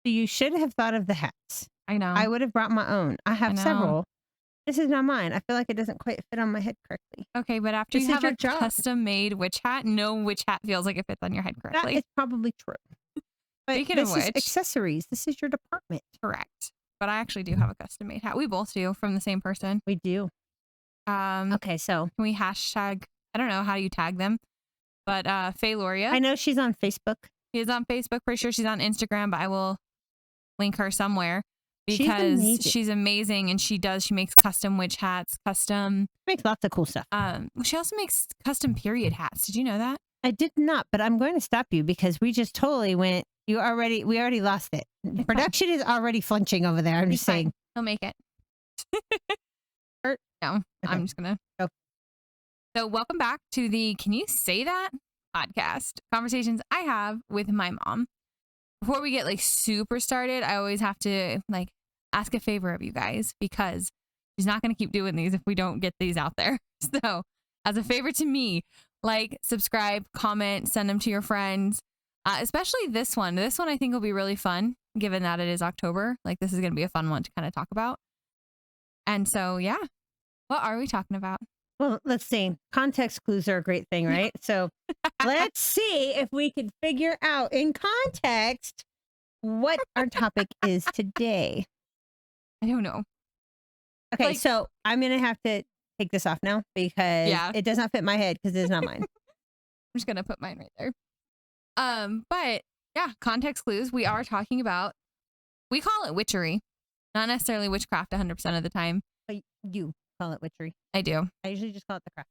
you should have thought of the hats. I know. I would have brought my own. I have know. several. This is not mine. I feel like it doesn't quite fit on my head correctly. Okay, but after This you is have your a job. custom-made witch hat, no witch hat feels like it fits on your head That correctly. is probably true. But Speaking of this is which- accessories. This is your department. Correct. But I actually do have a custom-made hat. We both do, from the same person. We do. Okay, Okay, so can we hashtag, I don't know how you tag them, but Faye Loria. I know she's on Facebook. She's on Facebook. Pretty sure she's on Instagram, but I will link her somewhere She's because amazing. she's amazing and she makes custom witch hats, custom. Makes lots of cool stuff. She also makes custom period hats. Did you know that? I did not, but I'm going to stop you because we just totally went. We already lost it. Production is already flinching over there. I'm just saying. He'll make it. Hurt? No, Okay. I'm just gonna. Go. So welcome back to the Can You Say That podcast conversations I have with my mom. Before we get like super started, I always have to like ask a favor of you guys because she's not going to keep doing these if we don't get these out there. So as a favor to me, like, subscribe, comment, send them to your friends, especially this one. This one I think will be really fun given that it is October. Like, this is going to be a fun one to kind of talk about. And so, yeah, what are we talking about? Well, let's see. Context clues are a great thing, right? So let's see if we can figure out in context what our topic is today. I don't know. Okay, Like- so I'm going to have to take this off now because Yeah. it does not fit my head because it is not mine. I'm just gonna put mine right there. But yeah, context clues. We are talking about. We call it witchery, not necessarily witchcraft 100% of the time. But you call it witchery. I do. I usually just call it the craft.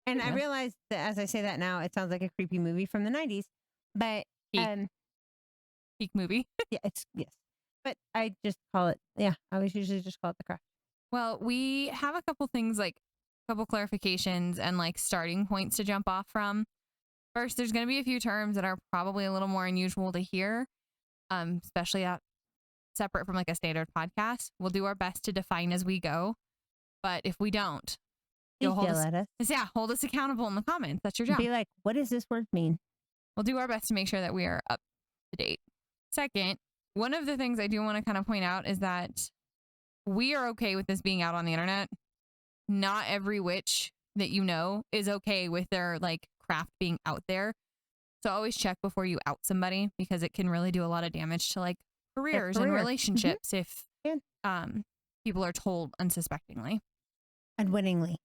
And I Yeah. realize that as I say that now, it sounds like a creepy movie from the 90s. But Peak. Peak movie. yeah, yes. But I just call it, I always usually just call it the craft. Well, we have a couple things, like a couple clarifications and like starting points to jump off from. First, there's going to be a few terms that are probably a little more unusual to hear, especially separate from like a standard podcast. We'll do our best to define as we go. But if we don't, you'll hold us, at us. hold us accountable in the comments. That's your job. Be like, what does this word mean? We'll do our best to make sure that we are up to date. Second, one of the things I do want to kind of point out is that we are okay with this being out on the internet. Not every witch that you know is okay with their like craft being out there. So always check before you out somebody because it can really do a lot of damage to like careers and relationships if people are told unsuspectingly. Unwittingly.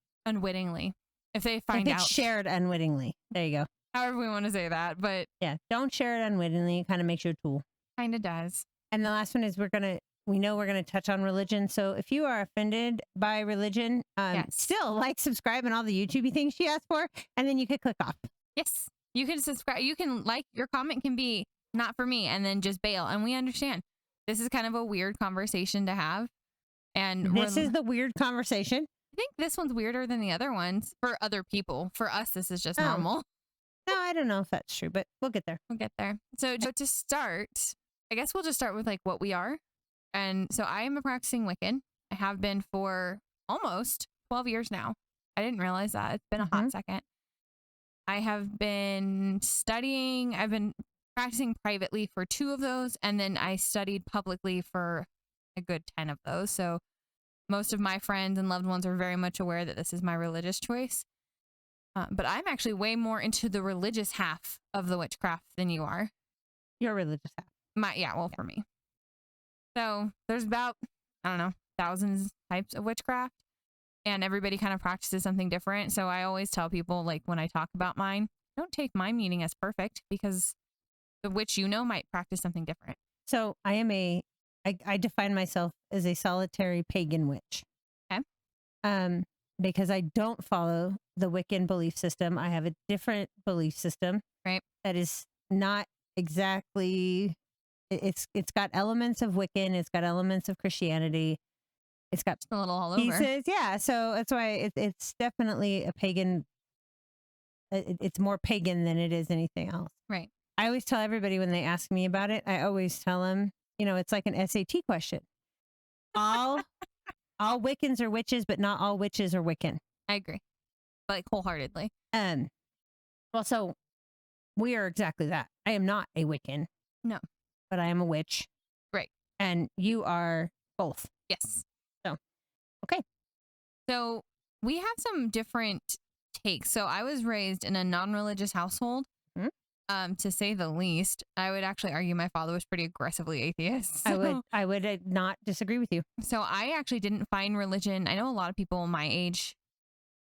If they If find it's out. shared unwittingly. There you go. However we want to say that, but Yeah. Don't share it unwittingly. It kind of makes you a tool. kind of does. And the last one is we know we're going to touch on religion. So if you are offended by religion, Yes. still like, subscribe, and all the YouTubey things she asked for. And then you could click off. Yes. You can subscribe. You can like, your comment can be not for me and then just bail. And we understand. This is kind of a weird conversation to have. And This is the weird conversation. I think this one's weirder than the other ones for other people. For us, this is just Oh. normal. No, I don't know if that's true, but we'll get there. We'll get there. So to start, I guess we'll just start with like what we are. And so I am a practicing Wiccan. I have been for almost 12 years now. I didn't realize that. It's been a hot second. I have been studying. I've been practicing privately for 2 of those. And then I studied publicly for a good 10 of those. So most of my friends and loved ones are very much aware that this is my religious choice. But I'm actually way more into the religious half of the witchcraft than you are. You're religious. For me. So there's about, I don't know, thousands types of witchcraft, and everybody kind of practices something different. So I always tell people, like, when I talk about mine, don't take my meaning as perfect because the witch you know might practice something different. So I define myself as a solitary pagan witch. Okay. Because I don't follow the Wiccan belief system. I have a different belief system. Right. That is not exactly, it's got elements of Wiccan. It's got elements of Christianity. It's got a little all over. pieces. Yeah. So that's why it's definitely a pagan. It's more pagan than it is anything else. Right. I always tell everybody when they ask me about it, I always tell them, it's like an SAT question. All Wiccans are witches, but not all witches are Wiccan. I agree. Like, wholeheartedly. Well, so we are exactly that. I am not a Wiccan. No. but I am a witch. Right. And you are both. Yes. So, okay. So we have some different takes. So I was raised in a non-religious household, to say the least. I would actually argue my father was pretty aggressively atheist. So, I would not disagree with you. So I actually didn't find religion. I know a lot of people my age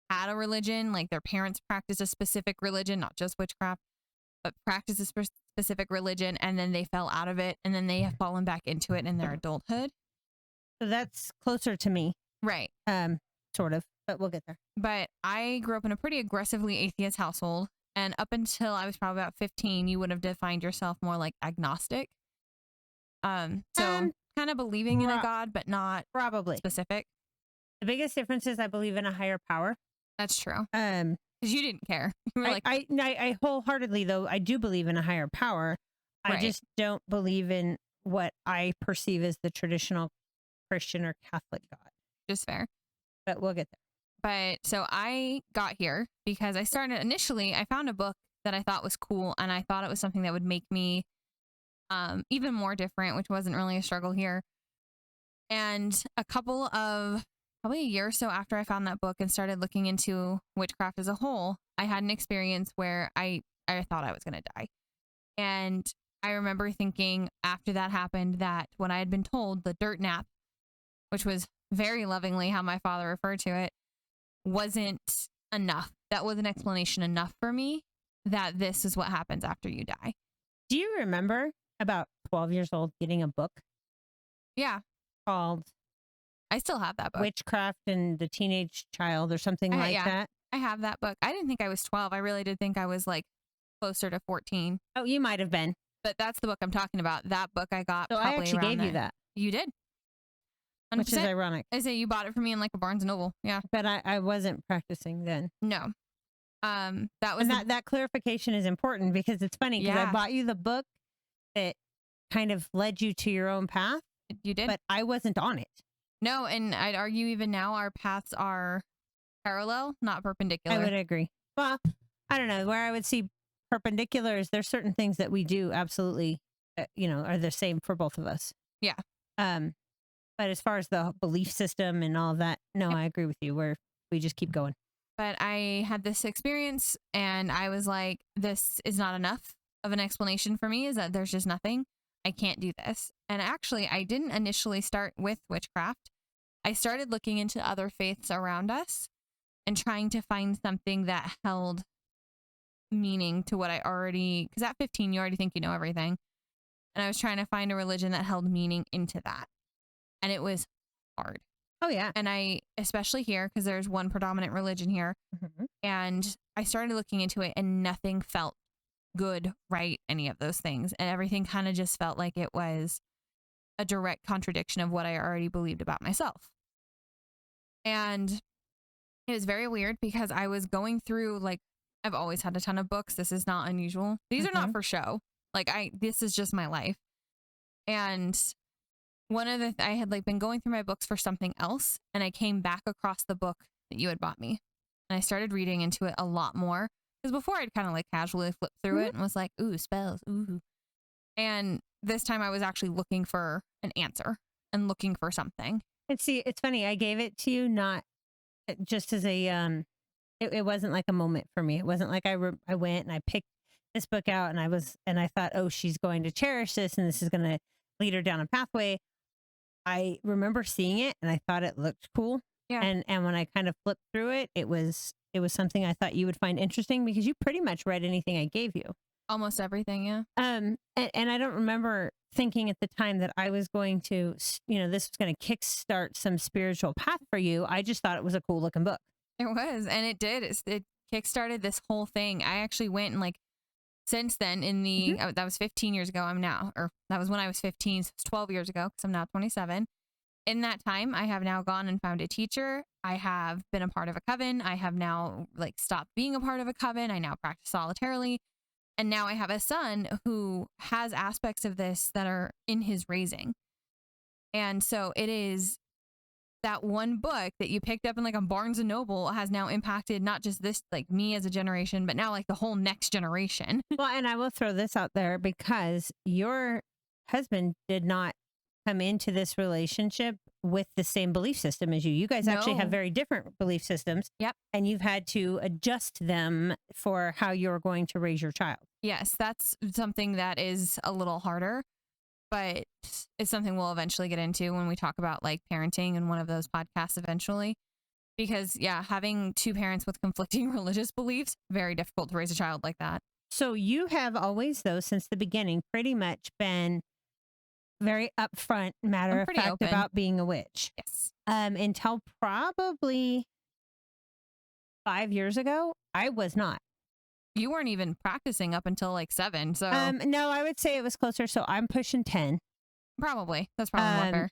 had a religion, like their parents practiced a specific religion, not just witchcraft, but practiced a specific religion, and then they fell out of it, and then they have fallen back into it in their adulthood. So that's closer to me. Right. Sort of, but we'll get there. But I grew up in a pretty aggressively atheist household. And up until I was probably about 15, you would have defined yourself more like agnostic. So kind of believing in a God, but not probably specific. The biggest difference is I believe in a higher power. That's true. Because you didn't care. You were I wholeheartedly, though, I do believe in a higher power. Right. I just don't believe in what I perceive as the traditional Christian or Catholic God. Just fair. But we'll get there. But so I got here because I found a book that I thought was cool, and I thought it was something that would make me even more different, which wasn't really a struggle here. And probably a year or so after I found that book and started looking into witchcraft as a whole, I had an experience where I thought I was going to die. And I remember thinking after that happened that when I had been told the dirt nap, which was very lovingly how my father referred to it, wasn't enough. That was an explanation enough for me that this is what happens after you die. Do you remember about 12 years old getting a book? Yeah. Called I still have that book. Witchcraft and the Teenage Child or something like that? I have that book. I didn't think I was 12. I really did think I was like closer to 14. Oh, you might have been. But that's the book I'm talking about. That book I got so probably I actually gave you that. You did? 100%. Which is ironic. I say you bought it for me in like a Barnes & Noble. Yeah. But I wasn't practicing then. No. That was that clarification is important because it's funny because I bought you the book that kind of led you to your own path. You did? But I wasn't on it. No, and I'd argue even now our paths are parallel, not perpendicular. I would agree. Well, I don't know. Where I would see perpendicular is there's certain things that we do absolutely, are the same for both of us. Yeah. But as far as the belief system and all of that, no, I agree with you where we just keep going. But I had this experience and I was like, this is not enough of an explanation for me, is that there's just nothing. I can't do this. And actually, I didn't initially start with witchcraft. I started looking into other faiths around us and trying to find something that held meaning to what I already, because at 15, you already think you know everything. And I was trying to find a religion that held meaning into that. And it was hard. Oh, yeah. And I, especially here, because there's one predominant religion here. Mm-hmm. And I started looking into it and nothing felt good, right, any of those things. And everything kind of just felt like it was a direct contradiction of what I already believed about myself. And it was very weird because I was going through, like, I've always had a ton of books. This is not unusual. These are not for show. Like, this is just my life. And one of I had like been going through my books for something else, and I came back across the book that you had bought me, and I started reading into it a lot more because before I'd kind of like casually flipped through it and was like, ooh, spells, ooh. And this time I was actually looking for an answer and looking for something. And see, it's funny. I gave it to you not just as a it wasn't like a moment for me. It wasn't like I went and I picked this book out and I thought, oh, she's going to cherish this and this is going to lead her down a pathway. I remember seeing it and I thought it looked cool. Yeah. And when I kind of flipped through it, it was something I thought you would find interesting because you pretty much read anything I gave you. Almost everything, yeah. And I don't remember thinking at the time that I was going to, this was going to kickstart some spiritual path for you. I just thought it was a cool looking book. It was, and it did. It kickstarted this whole thing. I actually went and like, since then in the, that was 15 years ago, that was when I was 15, so it's 12 years ago because I'm now 27. In that time, I have now gone and found a teacher. I have been a part of a coven. I have now like stopped being a part of a coven. I now practice solitarily. And now I have a son who has aspects of this that are in his raising. And so it is that one book that you picked up in like a Barnes and Noble has now impacted not just this, like me as a generation, but now like the whole next generation. Well, and I will throw this out there because your husband did not come into this relationship with the same belief system as you. You guys actually have No. very different belief systems. Yep. And you've had to adjust them for how you're going to raise your child. Yes, that's something that is a little harder, but it's something we'll eventually get into when we talk about like parenting in one of those podcasts eventually. Because yeah, having two parents with conflicting religious beliefs, very difficult to raise a child like that. So you have always, though, since the beginning, pretty much been very upfront, matter I'm of pretty fact open. about being a witch. Yes. Until probably 5 years ago, I was not. You weren't even practicing up until like 7, so No, I would say it was closer. So I'm pushing 10. probably. That's probably more fair.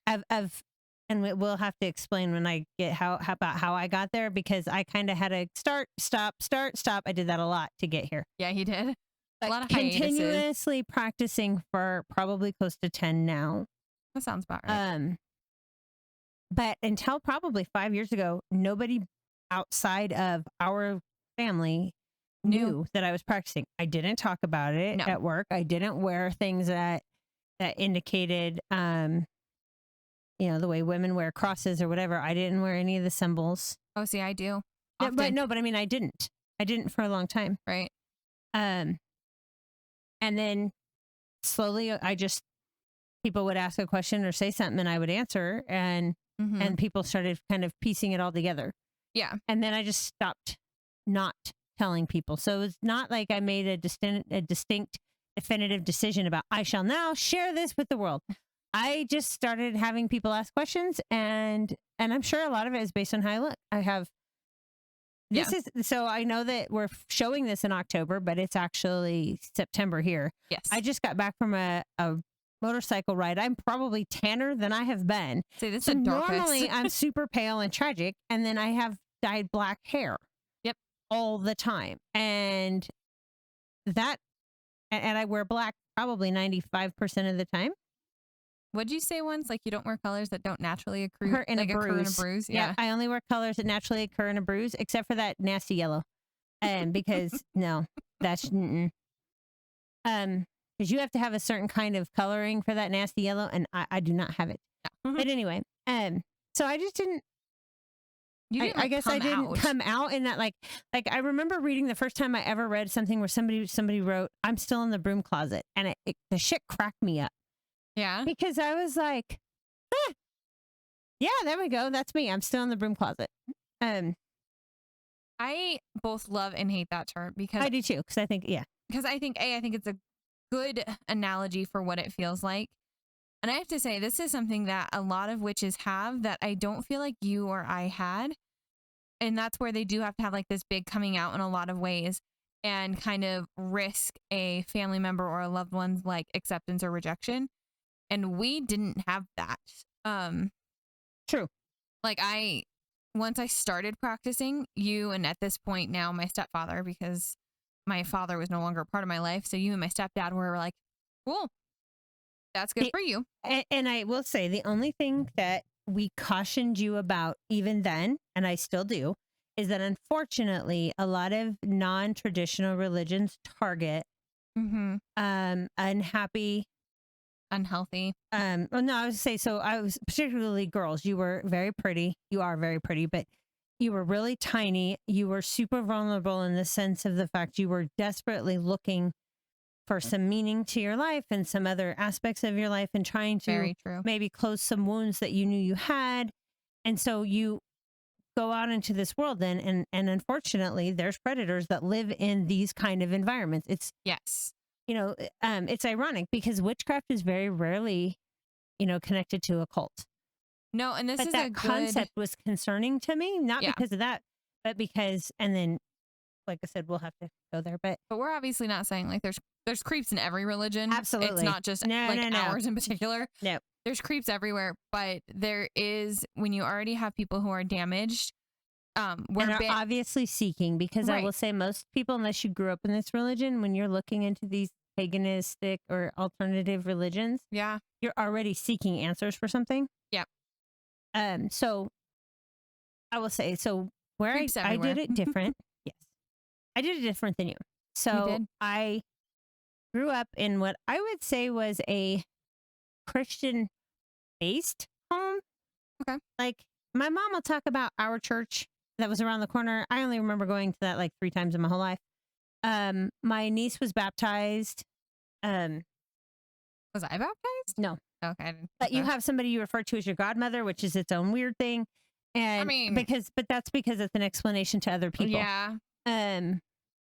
And we'll have to explain when I get how I got there, because I kind of had to start, stop. I did that a lot to get here. Yeah, he did. But A lot of hiatuses. continuously practicing for probably close to 10 now. That sounds about right. But until probably 5 years ago, nobody outside of our family knew that I was practicing. I didn't talk about it at work. I didn't wear things that indicated, the way women wear crosses or whatever. I didn't wear any of the symbols. Oh, see, I do. Yeah, but I mean, I didn't for a long time. Right. And then slowly people would ask a question or say something and I would answer, and people started kind of piecing it all together. Yeah. And then I just stopped not telling people. So it's not like I made a distinct, definitive decision about I shall now share this with the world. I just started having people ask questions, and I'm sure a lot of it is based on how I look. So I know that we're showing this in October, but it's actually September here. Yes. I just got back from a motorcycle ride. I'm probably tanner than I have been. See, this so is normally I'm super pale and tragic, and then I have dyed black hair. Yep. All the time. And I wear black probably 95% of the time. What'd you say once? Like you don't wear colors that don't naturally occur in a bruise. Yeah. I only wear colors that naturally occur in a bruise, except for that nasty yellow. Because no, that's because you have to have a certain kind of coloring for that nasty yellow, and I do not have it. No. But anyway, so I just didn't. I guess I didn't come out in that like I remember reading the first time I ever read something where somebody wrote, "I'm still in the broom closet," and the shit cracked me up. Yeah. Because I was like, yeah, there we go. That's me. I'm still in the broom closet. I both love and hate that term because I do too. Because I think it's a good analogy for what it feels like. And I have to say, this is something that a lot of witches have that I don't feel like you or I had. And that's where they do have to have like this big coming out in a lot of ways and kind of risk a family member or a loved one's like acceptance or rejection. And we didn't have that. True. Like once I started practicing, you and at this point now my stepfather, because my father was no longer a part of my life. So you and my stepdad were like, cool, that's good for you. And I will say the only thing that we cautioned you about even then, and I still do, is that unfortunately a lot of non-traditional religions target unhappy, unhealthy. Well, no, I was say so. I was particularly girls. You were very pretty. You are very pretty, but you were really tiny. You were super vulnerable in the sense of the fact you were desperately looking for some meaning to your life and some other aspects of your life, and trying to maybe close some wounds that you knew you had. And so you go out into this world then, and unfortunately, there's predators that live in these kind of environments. It's it's ironic because witchcraft is very rarely, connected to a cult. No, and this but is that concept was concerning to me, not because of that, but because, and then, like I said, we'll have to go there. But we're obviously not saying like there's creeps in every religion. Absolutely, it's not just ours in particular. No, there's creeps everywhere, but there is when you already have people who are damaged. And are obviously seeking, because I will say most people, unless you grew up in this religion, when you're looking into these paganistic or alternative religions, you're already seeking answers for something. Yeah. So I will say, where I did it different. Yes, I did it different than you. So I grew up in what I would say was a Christian based home. Okay. Like my mom will talk about our church that was around the corner. I only remember going to that like 3 times in my whole life. My niece was baptized. Was I baptized? No, Okay. I didn't, but you okay. have somebody you refer to as your godmother, which is its own weird thing. And mean- but that's because it's an explanation to other people. Yeah.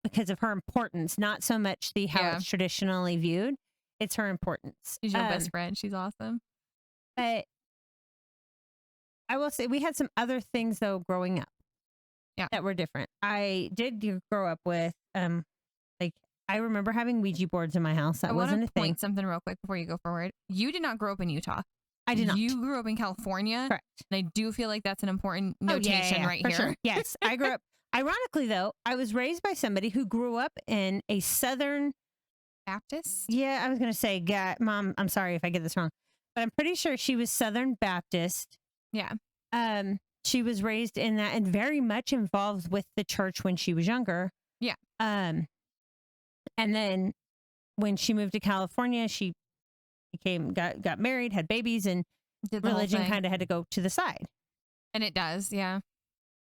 Because of her importance, not so much the how Yeah. it's traditionally viewed. It's her importance. She's your best friend. She's awesome. But I will say we had some other things though growing up. Yeah. That were different. I did grow up with like I remember having Ouija boards in my house. That I wasn't want a to thing. point something real quick before you go forward. You did not grow up in Utah. I did not. You grew up in California. Correct. And I do feel like that's an important notation right for here. Sure. Yes, I grew up. Ironically, though, I was raised by somebody who grew up in a Southern Baptist? Yeah, I was going to say, Mom, I'm sorry if I get this wrong, but I'm pretty sure she was Southern Baptist. Yeah. She was raised in that and very much involved with the church when she was younger. Yeah. And then when she moved to California, she got married, had babies, and Did the whole religion thing. kind of had to go to the side. And it does, yeah.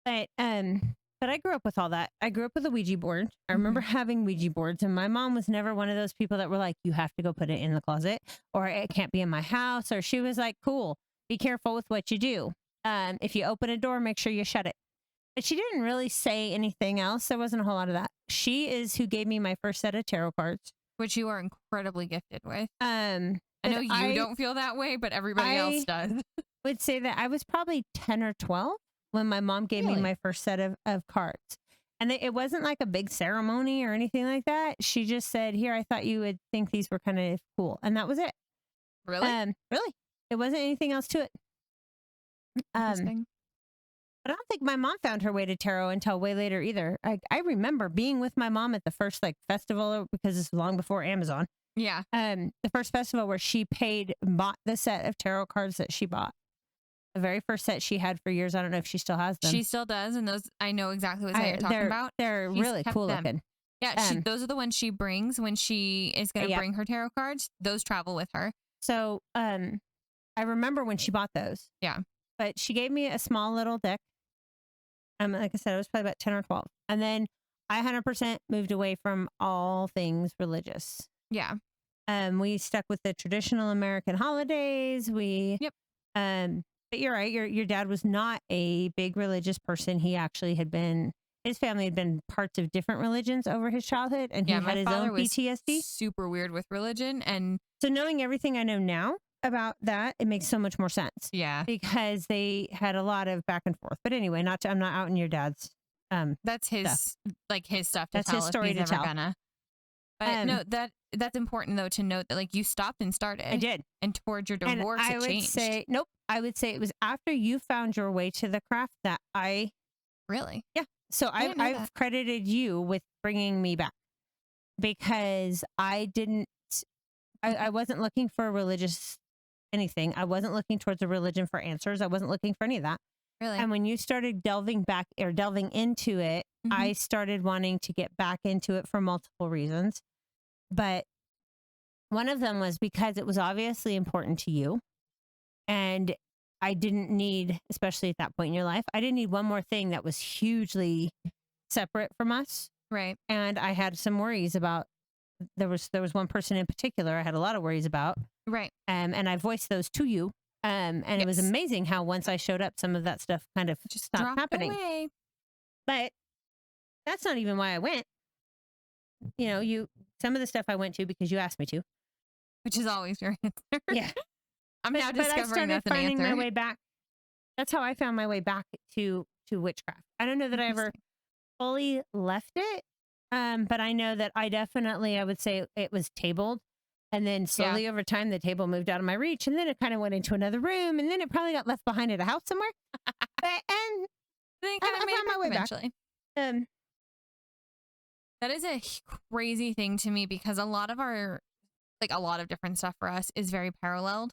But I grew up with all that. I grew up with a Ouija board. I remember having Ouija boards, and my mom was never one of those people that were like, you have to go put it in the closet, or it can't be in my house, or she was like, cool, be careful with what you do. If you open a door, make sure you shut it. But she didn't really say anything else. There wasn't a whole lot of that. She is who gave me my first set of tarot cards. Which you are incredibly gifted with. I I know you don't feel that way, but everybody else does. would say that I was probably 10 or 12 when my mom gave me my first set of cards. And it wasn't like a big ceremony or anything like that. She just said, here, I thought you would think these were kind of cool. And that was it. Really? Really. It wasn't anything else to it. Interesting. But I don't think my mom found her way to tarot until way later either. I remember being with my mom at the first like festival, because it's long before Amazon. Yeah. The first festival where she bought the set of tarot cards that she bought. The very first set she had for years. I don't know if she still has them. She still does. And those, I know exactly what set you're talking about. They're She's really kept cool them. looking. Yeah. Those are the ones she brings when she is going to Yep. bring her tarot cards. Those travel with her. So I remember when she bought those. Yeah. But she gave me a small little deck. Like I said, I was probably about 10 or 12. And then I 100% moved away from all things religious. Yeah. We stuck with the traditional American holidays. Yep. But you're right. Your dad was not a big religious person. He actually his family had been parts of different religions over his childhood, and he had his own PTSD. Super weird with religion. And so knowing everything I know now about that, it makes so much more sense. yeah, Because they had a lot of back and forth. But anyway, I'm not out in your dad's. that's his stuff. like his stuff. To That's tell his if story he's to ever tell. Gonna. But no, that's important though to note that like you stopped and started. I did. And towards your And divorce, I it would changed. say nope. I would say it was after you found your way to the craft that I. Really? Yeah. So didn't know I've that. credited you with bringing me back, because I wasn't looking for a religious anything. I wasn't looking towards a religion for answers. I wasn't looking for any of that. Really? And when you started delving into it, I started wanting to get back into it for multiple reasons. But one of them was because it was obviously important to you. And I didn't need, especially at that point in your life, I didn't need one more thing that was hugely separate from us. Right. And I had some worries about, there was one person in particular I had a lot of worries about. Right. And I voiced those to you. And it was Yes. amazing how once I showed up, some of that stuff kind of Just stopped dropped happening. away. But that's not even why I went. You know, some of the stuff I went to because you asked me to. Which is always your answer. Yeah. I'm now But I discovering started that's an finding answer. my way back. That's how I found my way back to witchcraft. I don't know that I ever Interesting. fully left it. But I know that I would say it was tabled. And then slowly over time, the table moved out of my reach. And then it kind of went into another room. And then it probably got left behind at a house somewhere. And Then I kind of made found my it way back back. eventually. That is a crazy thing to me because a lot of different stuff for us is very paralleled.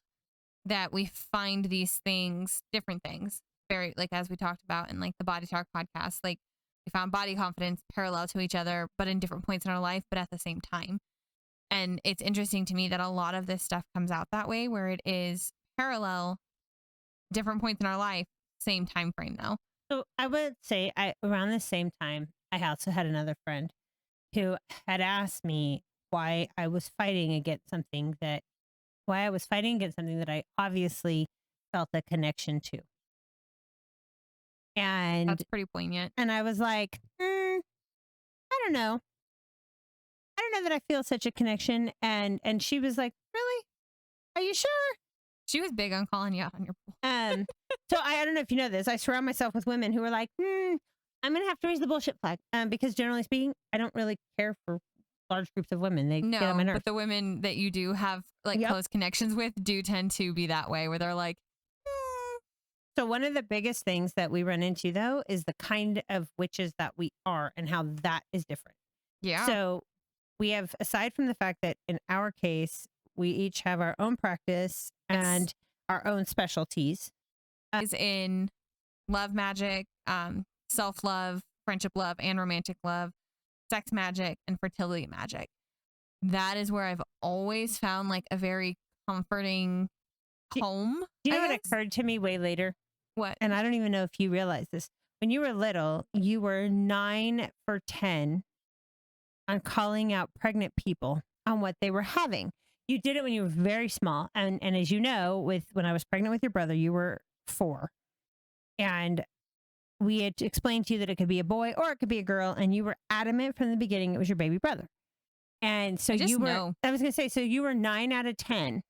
That we find these things, different things, very like as we talked about in like the Body Talk podcast, like we found body confidence parallel to each other, but in different points in our life, but at the same time. And it's interesting to me that a lot of this stuff comes out that way, where it is parallel, different points in our life, same time frame though. So I would say around the same time, I also had another friend who had asked me why I was fighting against something that I obviously felt a connection to. And That's pretty poignant. and I was like, I don't know. I don't know that I feel such a connection. And she was like, really? Are you sure? She was big on calling you out on your bull. So I don't know if you know this. I surround myself with women who are like, I'm gonna have to raise the bullshit flag. Because generally speaking, I don't really care for large groups of women. They get on my No, nerves. but the women that you do have like Yep. close connections with do tend to be that way, where they're like, So one of the biggest things that we run into though is the kind of witches that we are and how that is different. yeah. So we have, aside from the fact that in our case, we each have our own practice and our own specialties. Is in love magic, self-love, friendship love, and romantic love, sex magic, and fertility magic. That is where I've always found like a very comforting home. Do you know I what guess? occurred to me way later? What? And I don't even know if you realize this. When you were little, you were 9 for 10 on calling out pregnant people on what they were having. You did it when you were very small. And as you know, when I was pregnant with your brother, you were 4. And we had explained to you that it could be a boy or it could be a girl. And you were adamant from the beginning it was your baby brother. And so I just you were, know. I was going to say, so you were 9 out of 10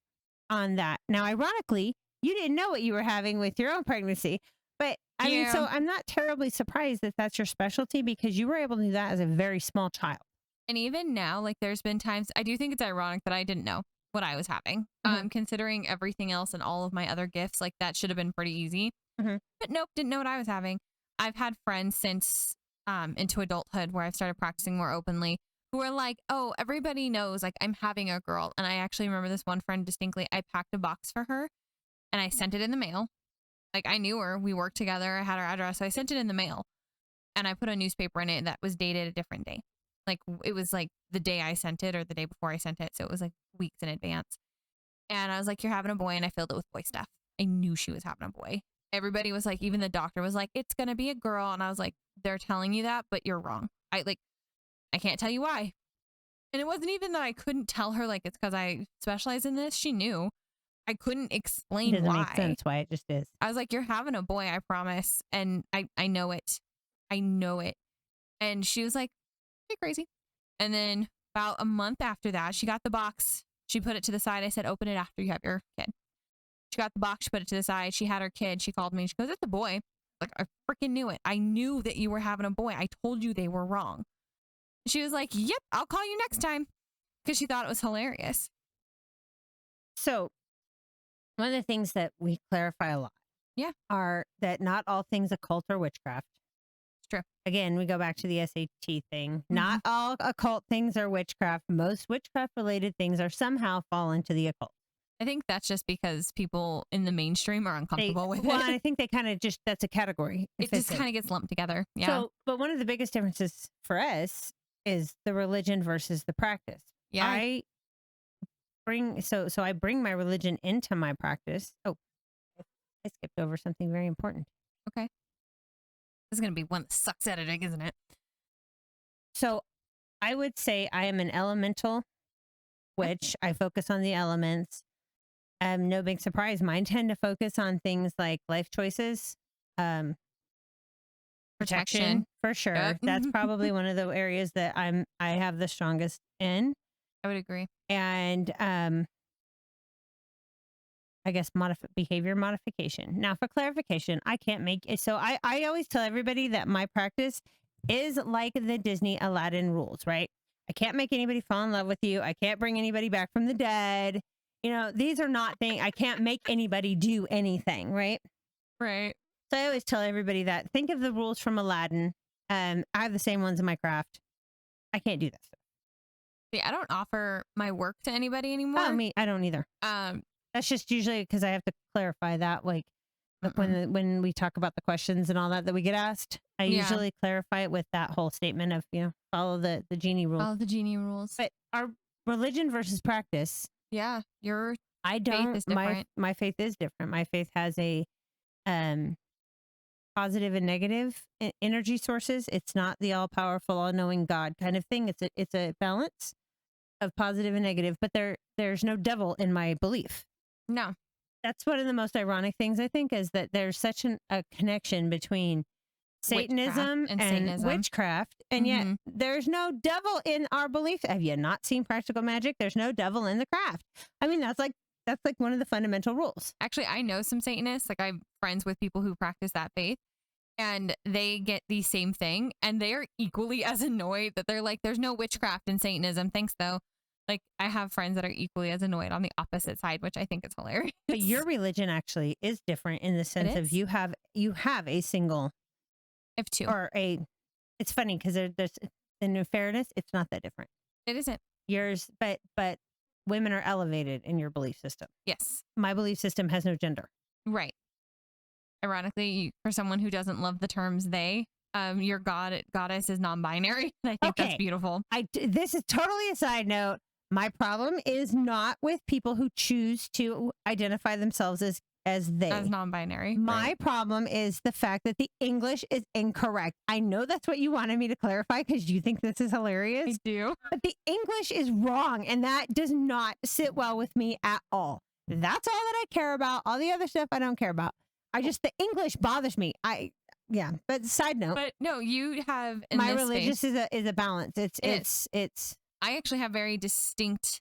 on that. Now, ironically, you didn't know what you were having with your own pregnancy. But I mean, so I'm not terribly surprised that that's your specialty because you were able to do that as a very small child. And even now, like there's been times I do think it's ironic that I didn't know what I was having. Considering everything else and all of my other gifts, like that should have been pretty easy. But nope, didn't know what I was having. I've had friends since into adulthood where I've started practicing more openly who are like, oh, everybody knows like I'm having a girl. And I actually remember this one friend distinctly. I packed a box for her and I sent it in the mail. Like I knew her, we worked together, I had her address, so I sent it in the mail and I put a newspaper in it that was dated a different day. Like it was like the day I sent it or the day before I sent it. So it was like weeks in advance. And I was like, you're having a boy. And I filled it with boy stuff. I knew she was having a boy. Everybody was like, even the doctor was like, it's going to be a girl. And I was like, they're telling you that, but you're wrong. I can't tell you why. And it wasn't even that I couldn't tell her like it's because I specialize in this. She knew. I couldn't explain It doesn't why. make sense why it just is. I was like, you're having a boy, I promise. And I know it. I know it. And she was like, you're crazy. And then about a month after that, she got the box. She put it to the side. I said, open it after you have your kid. She got the box. She put it to the side. She had her kid. She called me. She goes, it's a boy. Like, I freaking knew it. I knew that you were having a boy. I told you they were wrong. She was like, yep, I'll call you next time. Because she thought it was hilarious. So one of the things that we clarify a lot are that not all things occult are witchcraft. It's true. Again, we go back to the SAT thing. Not all occult things are witchcraft. Most witchcraft related things are somehow fall into the occult. I think that's just because people in the mainstream are uncomfortable with it. Well, I think they kind of just, that's a category. It just kind of gets lumped together. Yeah. So, but one of the biggest differences for us is the religion versus the practice. Yeah. I bring my religion into my practice. Oh, I skipped over something very important. Okay. This is going to be one that sucks editing, isn't it? So I would say I am an elemental witch. I focus on the elements. No big surprise. Mine tend to focus on things like life choices, protection for sure. Yep. That's probably one of the areas that I have the strongest in. I would agree. And I guess behavior modification. Now, for clarification, I can't make it. So I always tell everybody that my practice is like the Disney Aladdin rules, right? I can't make anybody fall in love with you. I can't bring anybody back from the dead. You know, these are not things. I can't make anybody do anything, right? Right. So I always tell everybody that. Think of the rules from Aladdin. I have the same ones in my craft. I can't do that stuff. See, I don't offer my work to anybody anymore. Oh, I don't either. That's just usually because I have to clarify that, like when we talk about the questions and all that we get asked. I usually clarify it with that whole statement of follow the genie rules. Follow the genie rules. But religion versus practice. Yeah, your I faith don't. is different. My faith is different. My faith has a um positive and negative energy sources. It's not the all powerful, all knowing God kind of thing. It's a balance of positive and negative. But there's no devil in my belief. No. That's one of the most ironic things I think is that there's such a connection between Satanism and and Satanism. witchcraft, and yet Mhm. there's no devil in our belief. Have you not seen Practical Magic? There's no devil in the craft. I mean, that's like one of the fundamental rules. Actually, I know some Satanists. Like, I'm friends with people who practice that faith, and they get the same thing, and they are equally as annoyed that they're like, there's no witchcraft in Satanism. Thanks, though. Like, I have friends that are equally as annoyed on the opposite side, which I think is hilarious. But your religion actually is different in the sense of is? you have a single I have two. or a. It's funny because there's in fairness, it's not that different. It isn't. Yours, but women are elevated in your belief system. Yes. My belief system has no gender. Right. Ironically, for someone who doesn't love the terms they, your goddess is non-binary. And I think that's Okay. beautiful. This is totally a side note. My problem is not with people who choose to identify themselves as they. As non-binary. My right. problem is the fact that the English is incorrect. I know that's what you wanted me to clarify because you think this is hilarious. I do. But the English is wrong, and that does not sit well with me at all. That's all that I care about. All the other stuff I don't care about. The English bothers me. But side note. But no, you have in my this religious space, is a balance. It's I actually have very distinct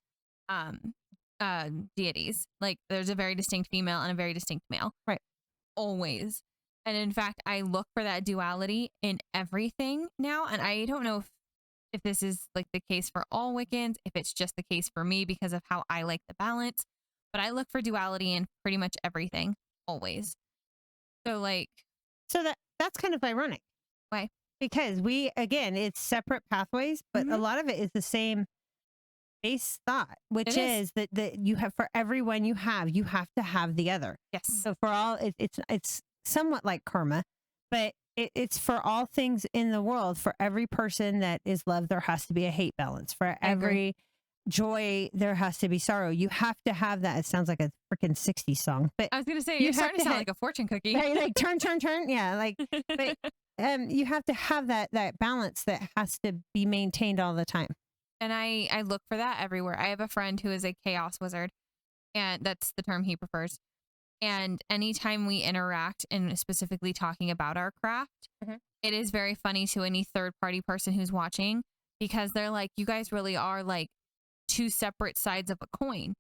deities. Like, there's a very distinct female and a very distinct male. Right. Always. And in fact, I look for that duality in everything now. And I don't know if this is like the case for all Wiccans, if it's just the case for me because of how I like the balance. But I look for duality in pretty much everything, always. So that's kind of ironic. Why? Because it's separate pathways, but a lot of it is the same base thought, which is that you have for everyone you have to have the other. Yes. So for all it's somewhat like karma, but it's for all things in the world. For every person that is loved, there has to be a hate balance. For every joy, there has to be sorrow. You have to have that. It sounds like a freaking 60s song, but I was gonna say you're starting to sound like a fortune cookie. Right, like turn, yeah, like. But you have to have that balance that has to be maintained all the time. And I look for that everywhere. I have a friend who is a chaos wizard, and that's the term he prefers. And anytime we interact and specifically talking about our craft, it is very funny to any third party person who's watching because they're like, you guys really are like two separate sides of a coin,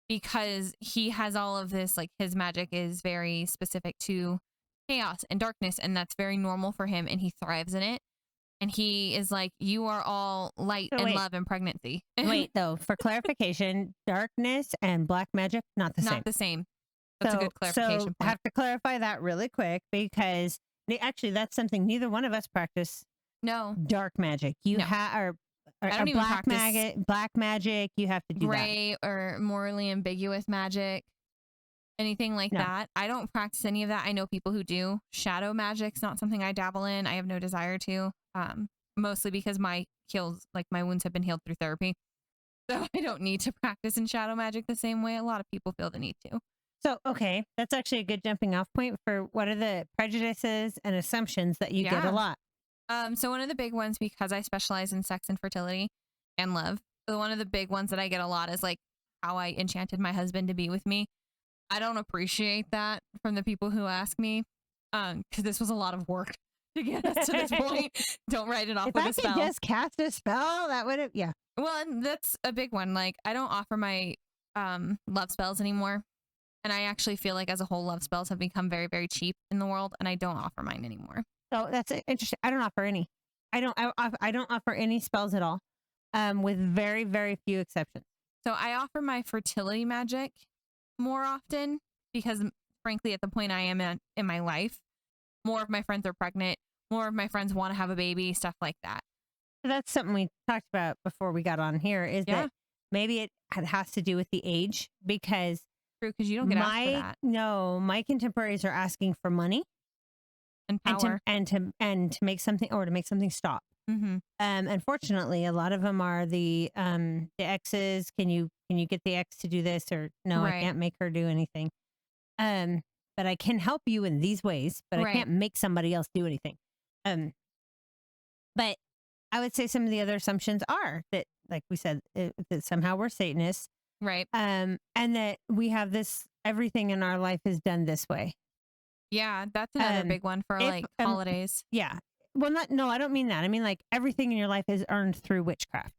because he has all of this, like his magic is very specific to chaos and darkness, and that's very normal for him, and he thrives in it. And he is like, you are all light and love and pregnancy. Wait, though, for clarification, darkness and black magic, not the same. Not the same. That's a good clarification point. I have to clarify that really quick because actually that's something neither one of us practice. No. Dark magic. You have I don't even practice black magic. You have to do gray or morally ambiguous magic. Anything like that. I don't practice any of that. I know people who do. Shadow magic's not something I dabble in. I have no desire to. Mostly because my wounds have been healed through therapy. So I don't need to practice in shadow magic the same way a lot of people feel the need to. So, okay, that's actually a good jumping off point for what are the prejudices and assumptions that you get a lot? So one of the big ones, because I specialize in sex and fertility and love, so one of the big ones that I get a lot is like how I enchanted my husband to be with me. I don't appreciate that from the people who ask me, because this was a lot of work to get us to this point. Don't write it off with a spell. If I could just cast a spell, that would have, yeah. Well, and that's a big one. Like, I don't offer my love spells anymore. And I actually feel like as a whole, love spells have become very, very cheap in the world, and I don't offer mine anymore. So that's interesting. I don't offer any. I don't offer any spells at all, with very, very few exceptions. So I offer my fertility magic more often because, frankly, at the point I am in my life, more of my friends are pregnant. More of my friends want to have a baby, stuff like that. That's something we talked about before we got on here, is that maybe it has to do with the age, because you don't get asked for that. No, my contemporaries are asking for money and power and to make something, or to make something stop. Mm-hmm. Unfortunately, a lot of them are the exes. Can you get the ex to do this? Or no, I Right. can't make her do anything. Um, but I can help you in these ways, but I Right. can't make somebody else do anything. Um, but I would say some of the other assumptions are that, like we said, that somehow we're Satanists, Right. and that we have this, everything in our life is done this way. Yeah, that's another big one for If like holidays. yeah, well, no, I don't mean that. I mean like everything in your life is earned through witchcraft.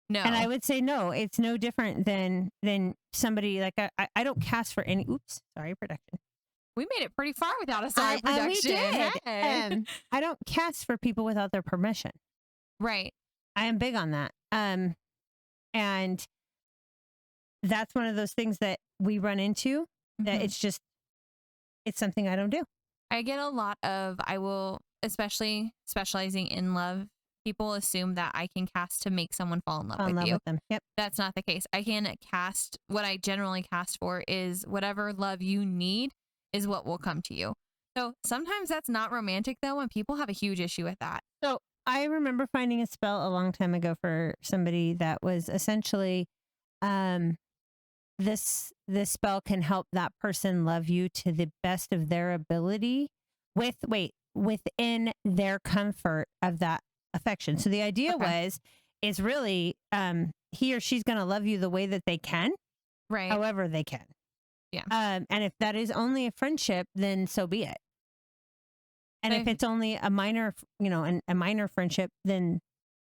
And I No, would say no, it's no different than somebody like I don't cast for any. Oops, sorry, production. we made it pretty far without a sorry production. We did. Hey. I don't cast for people without their permission. Right. I am big on that. And that's one of those things that we run into that Mhm. it's something I don't do. I get a lot of, I will, especially specializing in love, people assume that I can cast to make someone fall in love Fall in with love you. with them. Yep. That's not the case. I can cast, what I generally cast for is whatever love you need is what will come to you. So sometimes that's not romantic though, and people have a huge issue with that. So I remember finding a spell a long time ago for somebody that was essentially, this spell can help that person love you to the best of their ability within their comfort of that affection. So the idea Okay. is really he or she's going to love you the way that they can, Right. however they can. Yeah. And if that is only a friendship, then so be it. And if I- it's only a minor, a minor friendship, then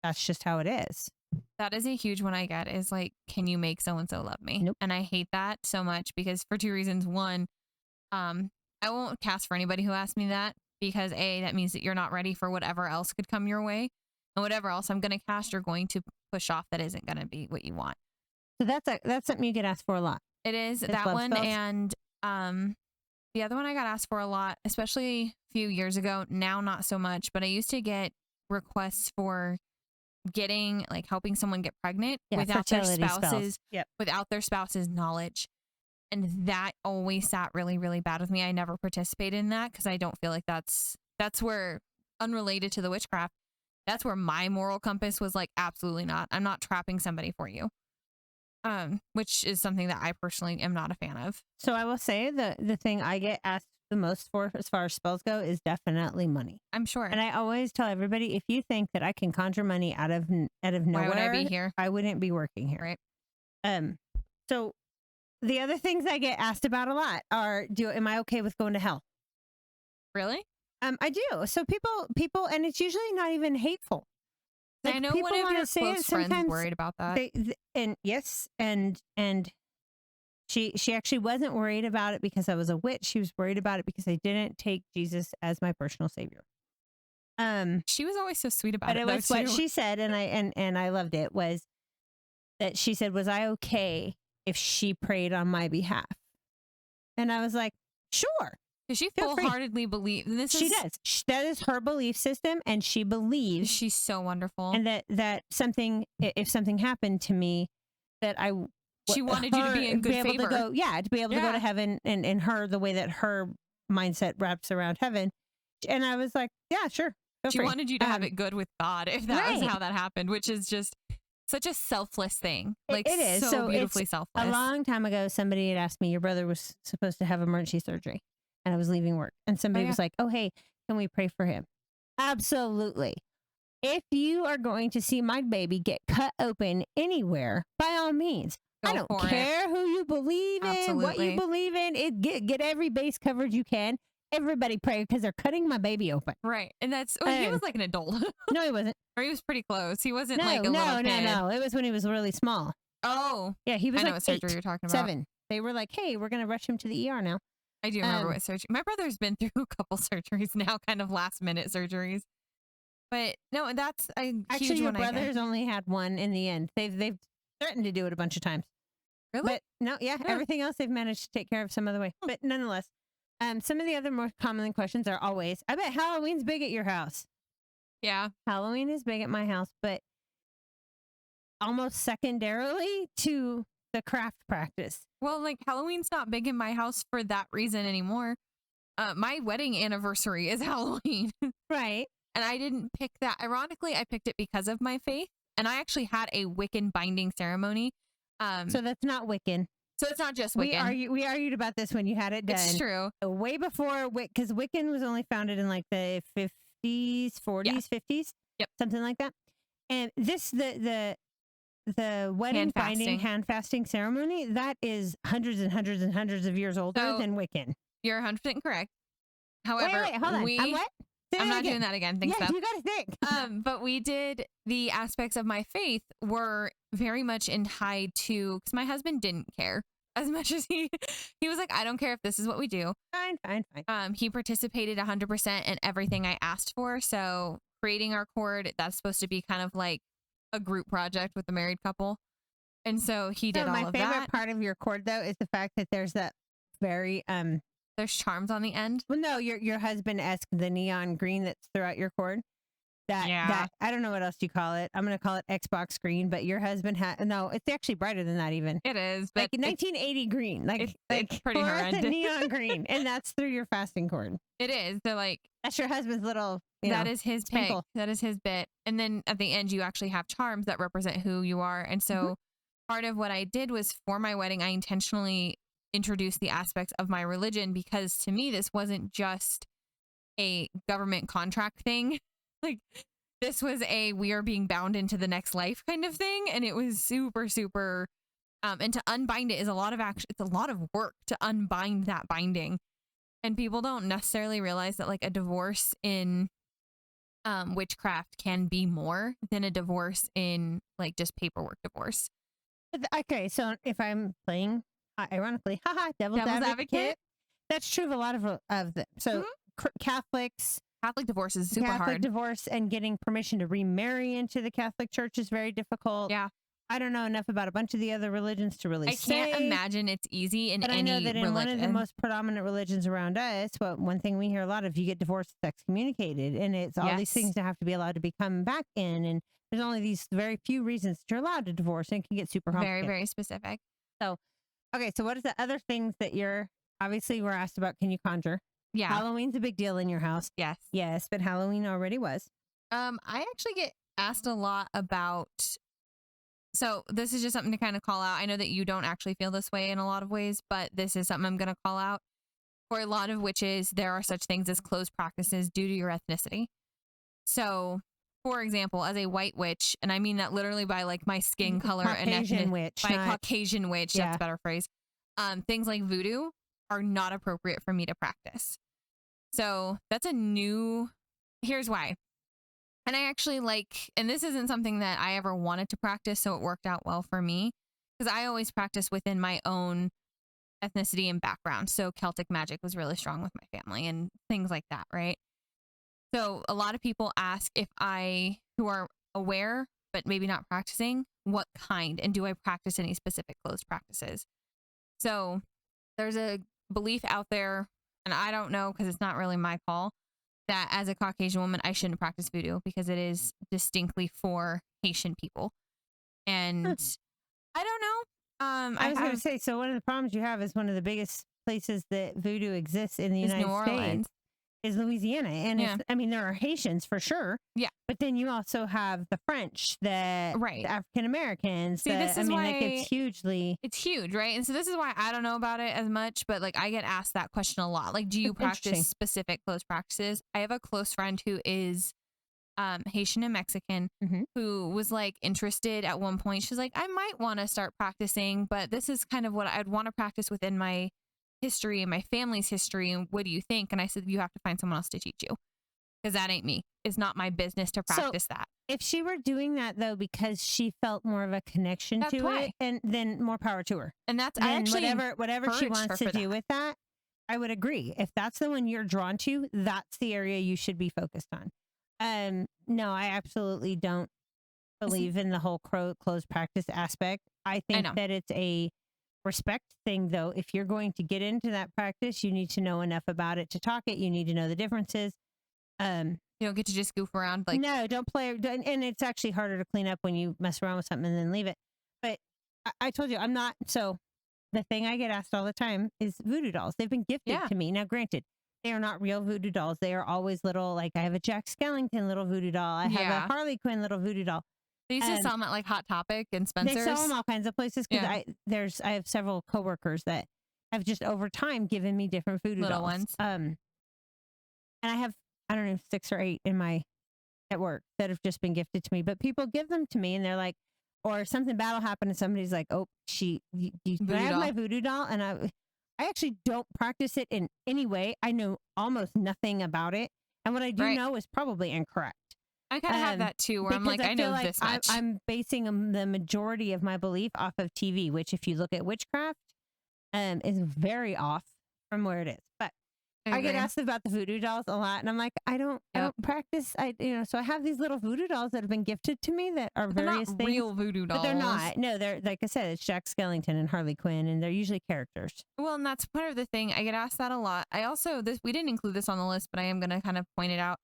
that's just how it is. That is a huge one I get is like, can you make so and so love me? Nope. And I hate that so much because for two reasons. One, I won't cast for anybody who asks me that because A, that means that you're not ready for whatever else could come your way. And whatever else I'm going to cast, you're going to push off that isn't going to be what you want. So that's something you get asked for a lot. It is It's that love one. spells. And the other one I got asked for a lot, especially a few years ago. Now, not so much, but I used to get requests for getting like helping someone get pregnant without their fertility spouse's spells. Yep. without their spouse's knowledge. And that always sat really, really bad with me. I never participated in that because I don't feel like that's where, unrelated to the witchcraft, that's where my moral compass was like, absolutely not. I'm not trapping somebody for you. Which is something that I personally am not a fan of. So I will say the thing I get asked the most for as far as spells go is definitely money. I'm sure. And I always tell everybody, if you think that I can conjure money out of nowhere, Why would I be here? I wouldn't be working here. Right. So the other things I get asked about a lot are, am I okay with going to hell? Really? I do. So people, and it's usually not even hateful. I know one of your close friends worried about that. And yes, and she actually wasn't worried about it because I was a witch. She was worried about it because I didn't take Jesus as my personal savior. She was always so sweet about but it. it was what she said, and I loved it. Was that she said, was I okay if she prayed on my behalf? And I was like, sure. Does she Feel free. full-heartedly believe this? She does. That is her belief system, and she believes. She's so wonderful. And that something, if something happened to me, that she wanted you to be in good favor. to be able to go to heaven, and her, the way that her mindset wraps around heaven. And I was like, yeah, sure. She wanted you to have it good with God, if that was how that happened, which is just such a selfless thing. Like, it is so beautifully selfless. A long time ago, somebody had asked me, your brother was supposed to have emergency surgery, and I was leaving work. And somebody was like, oh, hey, can we pray for him? Absolutely. If you are going to see my baby get cut open anywhere, by all means. I don't care who you believe in, what you believe in. Get every base covered you can. Everybody pray because they're cutting my baby open. Right. And that's, he was like an adult. No, he wasn't. Or he was pretty close. He wasn't like a little kid. No. It was when he was really small. Oh. Yeah, he was I know like what surgery you're talking about. 7. They were like, hey, we're going to rush him to the ER now. I do remember what surgery. My brother's been through a couple surgeries now, kind of last minute surgeries. But no, that's a huge Actually, your one. brother's only had one in the end. They've threatened to do it a bunch of times. Really? But no, everything else they've managed to take care of some other way. But nonetheless, some of the other more common questions are always, I bet Halloween's big at your house. Yeah. Halloween is big at my house, but almost secondarily to the craft practice. Well, like Halloween's not big in my house for that reason anymore. My wedding anniversary is Halloween. Right. And I didn't pick that. Ironically, I picked it because of my faith. And I actually had a Wiccan binding ceremony. So that's not Wiccan. So it's not just Wiccan. We argued about this when you had it done. It's true. Way before, because Wiccan was only founded in like the 50s, 40s, 50s. Yep. Something like that. And this, the wedding binding hand fasting ceremony, that is hundreds and hundreds and hundreds of years older than Wiccan. You're 100% correct. However, wait, hold on. I'm what? I'm not doing that again. Thanks, yeah, you got to think. But we did, the aspects of my faith were very much tied to, because my husband didn't care as much as he was like, I don't care if this is what we do. Fine. He participated 100% in everything I asked for. So creating our cord, that's supposed to be kind of like a group project with the married couple. And so he did all of that. My favorite part of your cord, though, is the fact that there's that very there's charms on the end. Well, no, your husband-esque, the neon green that's throughout your cord. That I don't know what else you call it. I'm gonna call it Xbox green, but your husband had no. It's actually brighter than that even. It is, but like 1980 green, like it's pretty horrendous. Neon green, and that's through your fasting cord. It is. So like that's your husband's little. That is his pick. That is his bit. And then at the end, you actually have charms that represent who you are. And so part of what I did was for my wedding, I intentionally introduced the aspects of my religion, because to me, this wasn't just a government contract thing. Like this was we are being bound into the next life kind of thing. And it was super, super, and to unbind it is a lot of action. It's a lot of work to unbind that binding. And people don't necessarily realize that like a divorce in witchcraft can be more than a divorce in like just paperwork divorce. Okay. So if I'm playing, ironically, devil's advocate, that's true of a lot of them. So Catholic divorce is super hard. Catholic divorce and getting permission to remarry into the Catholic Church is very difficult. Yeah. I don't know enough about a bunch of the other religions to really say. I can't imagine it's easy in any religion. But I know that in one of the most predominant religions around us, one thing we hear a lot of, you get divorced, excommunicated, and it's all these things that have to be allowed to be come back in, and there's only these very few reasons that you're allowed to divorce, and it can get super complicated. Very, very specific. So, okay, so what is the other things that obviously we're asked about, can you conjure? Yeah. Halloween's a big deal in your house. Yes. Yes, but Halloween already was. I actually get asked a lot about, so this is just something to kind of call out. I know that you don't actually feel this way in a lot of ways, but this is something I'm going to call out. For a lot of witches, there are such things as closed practices due to your ethnicity. So, for example, as a white witch, and I mean that literally by like my skin color and ethnicity, Caucasian witch, that's a better phrase. Things like voodoo are not appropriate for me to practice. So that's here's why. And I actually and this isn't something that I ever wanted to practice, so it worked out well for me, because I always practice within my own ethnicity and background. So Celtic magic was really strong with my family and things like that, right? So a lot of people ask who are aware, but maybe not practicing, what kind, and do I practice any specific closed practices? So there's a belief out there, and I don't know because it's not really my call, that as a Caucasian woman, I shouldn't practice voodoo because it is distinctly for Haitian people. And I don't know. I was going to say, so one of the problems you have is one of the biggest places that voodoo exists in the United States is Louisiana. And there are Haitians for sure. Yeah. But then you also have the French, the African Americans. This is why it's huge, right? And so this is why I don't know about it as much, but like I get asked that question a lot. Like, do you practice specific closed practices? I have a close friend who is Haitian and Mexican, who was like interested at one point. She's like, I might want to start practicing, but this is kind of what I'd want to practice within my history and my family's history. And what do you think? And I said, you have to find someone else to teach you, because that ain't me. It's not my business to practice that. If she were doing that though, because she felt more of a connection to it, and then more power to her. And that's actually whatever she wants to do with that, I would agree. If that's the one you're drawn to, that's the area you should be focused on. No, I absolutely don't believe in the whole closed practice aspect. I think that it's a respect thing, though. If you're going to get into that practice, you need to know enough about it to talk it. You need to know the differences. You don't get to just goof around. No, don't play. And it's actually harder to clean up when you mess around with something and then leave it. But I told you, I'm not. So the thing I get asked all the time is voodoo dolls. They've been gifted to me. Now, granted, They are not real voodoo dolls. They are always little, like I have a Jack Skellington little voodoo doll. I have Yeah. a Harley Quinn little voodoo doll. They used to sell them at like Hot Topic and Spencer's. They sell them all kinds of places because Yeah. I have several coworkers that have just over time given me different voodoo Little dolls. ones. And I have, I don't know, 6 or 8 in my at work that have just been gifted to me. But people give them to me and they're like, or something bad will happen and somebody's like, oh, can I have my voodoo doll? And I actually don't practice it in any way. I know almost nothing about it. And what I do know is probably incorrect. I kind of have that too, where I'm like, I know this much. I'm basing the majority of my belief off of TV, which if you look at witchcraft, is very off from where it is. But I get asked about the voodoo dolls a lot, and I'm like, I don't practice. So I have these little voodoo dolls that have been gifted to me that are various not things. Real voodoo dolls. But they're not. No, they're, like I said, it's Jack Skellington and Harley Quinn, and they're usually characters. Well, and that's part of the thing. I get asked that a lot. I also, we didn't include this on the list, but I am going to kind of point it out.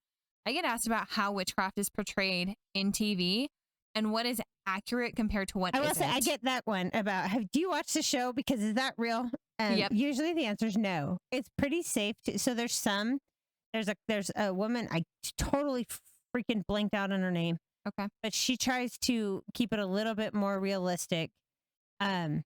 I get asked about how witchcraft is portrayed in TV and what is accurate compared to what isn't. I will say, I get that one about, do you watch the show? Because is that real? Yep. Usually the answer is no. It's pretty safe. So there's a woman, I totally freaking blanked out on her name. Okay. But she tries to keep it a little bit more realistic. But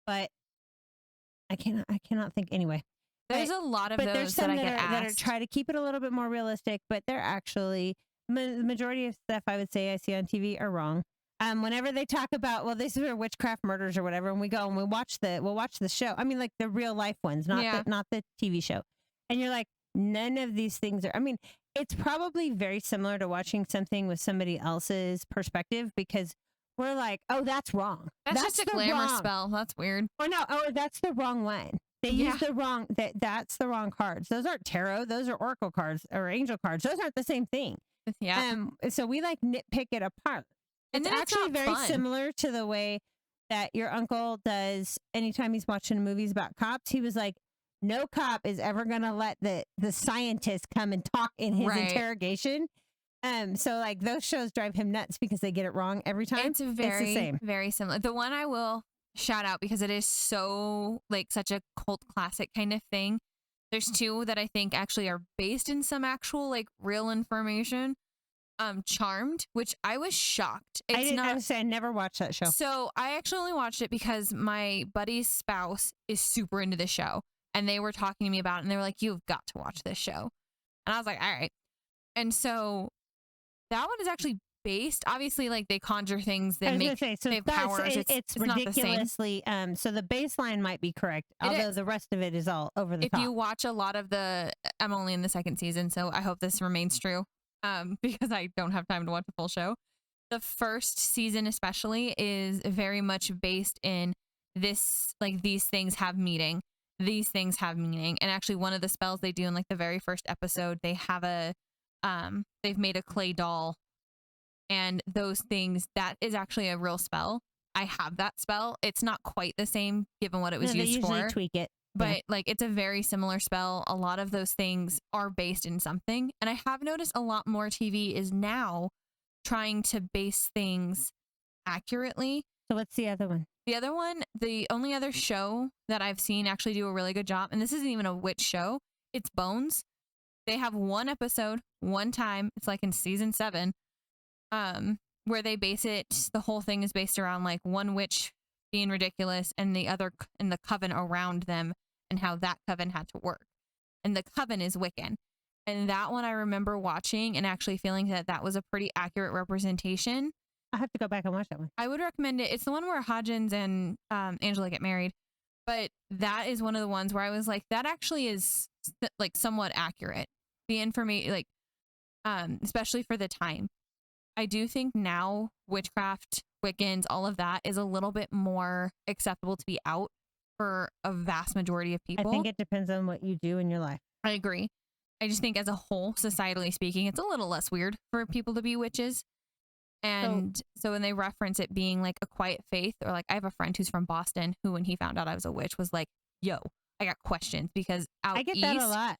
I cannot think anyway. There's a lot of those that I get asked. That are try to keep it a little bit more realistic, but they're actually the majority of stuff I would say I see on TV are wrong. Whenever they talk about, well, this is witchcraft murders or whatever, and we go and we'll watch the show. I mean, like the real life ones, not the TV show. And you're like, none of these things are. I mean, it's probably very similar to watching something with somebody else's perspective because we're like, oh, that's wrong. That's just a glamour spell. That's weird. Or no, that's the wrong one. They use the wrong, that's the wrong cards. Those aren't tarot. Those are oracle cards or angel cards. Those aren't the same thing. Yeah. So we like nitpick it apart. And it's actually very similar to the way that your uncle does anytime he's watching movies about cops. He was like, no cop is ever going to let the scientist come and talk in his interrogation. So like those shows drive him nuts because they get it wrong every time. It's the same. Very similar. The one I will shout out because it is so like such a cult classic kind of thing. There's 2 that I think actually are based in some actual like real information. Charmed, which I was shocked. I never watched that show. So I actually only watched it because my buddy's spouse is super into this show. And they were talking to me about it and they were like, you've got to watch this show. And I was like, all right. And so that one is actually based, obviously, like they conjure things that they have powers. It's ridiculously, not the same. So the baseline might be correct, although the rest of it is all over the top. If you watch a lot of I'm only in the 2nd season, so I hope this remains true because I don't have time to watch the full show. The 1st season especially is very much based in this, like these things have meaning. These things have meaning. And actually one of the spells they do in like the very first episode, they have they've made a clay doll. And those things, that is actually a real spell. I have that spell. It's not quite the same given what it was used for. They usually tweak it. But like it's a very similar spell. A lot of those things are based in something. And I have noticed a lot more TV is now trying to base things accurately. So what's the other one? The other one, the only other show that I've seen actually do a really good job, and this isn't even a witch show, it's Bones. They have one episode, one time, it's like in season 7, where they base it, the whole thing is based around like one witch being ridiculous and the other and the coven around them and how that coven had to work. And the coven is Wiccan. And that one I remember watching and actually feeling that that was a pretty accurate representation. I have to go back and watch that one. I would recommend it. It's the one where Hodgins and Angela get married. But that is one of the ones where I was like, that actually is like somewhat accurate. The information, like, especially for the time. I do think now witchcraft, Wiccans, all of that is a little bit more acceptable to be out for a vast majority of people. I think it depends on what you do in your life. I agree. I just think as a whole, societally speaking, it's a little less weird for people to be witches. And so when they reference it being like a quiet faith, or like I have a friend who's from Boston who, when he found out I was a witch, was like, yo, I got questions because out I get east, that a lot.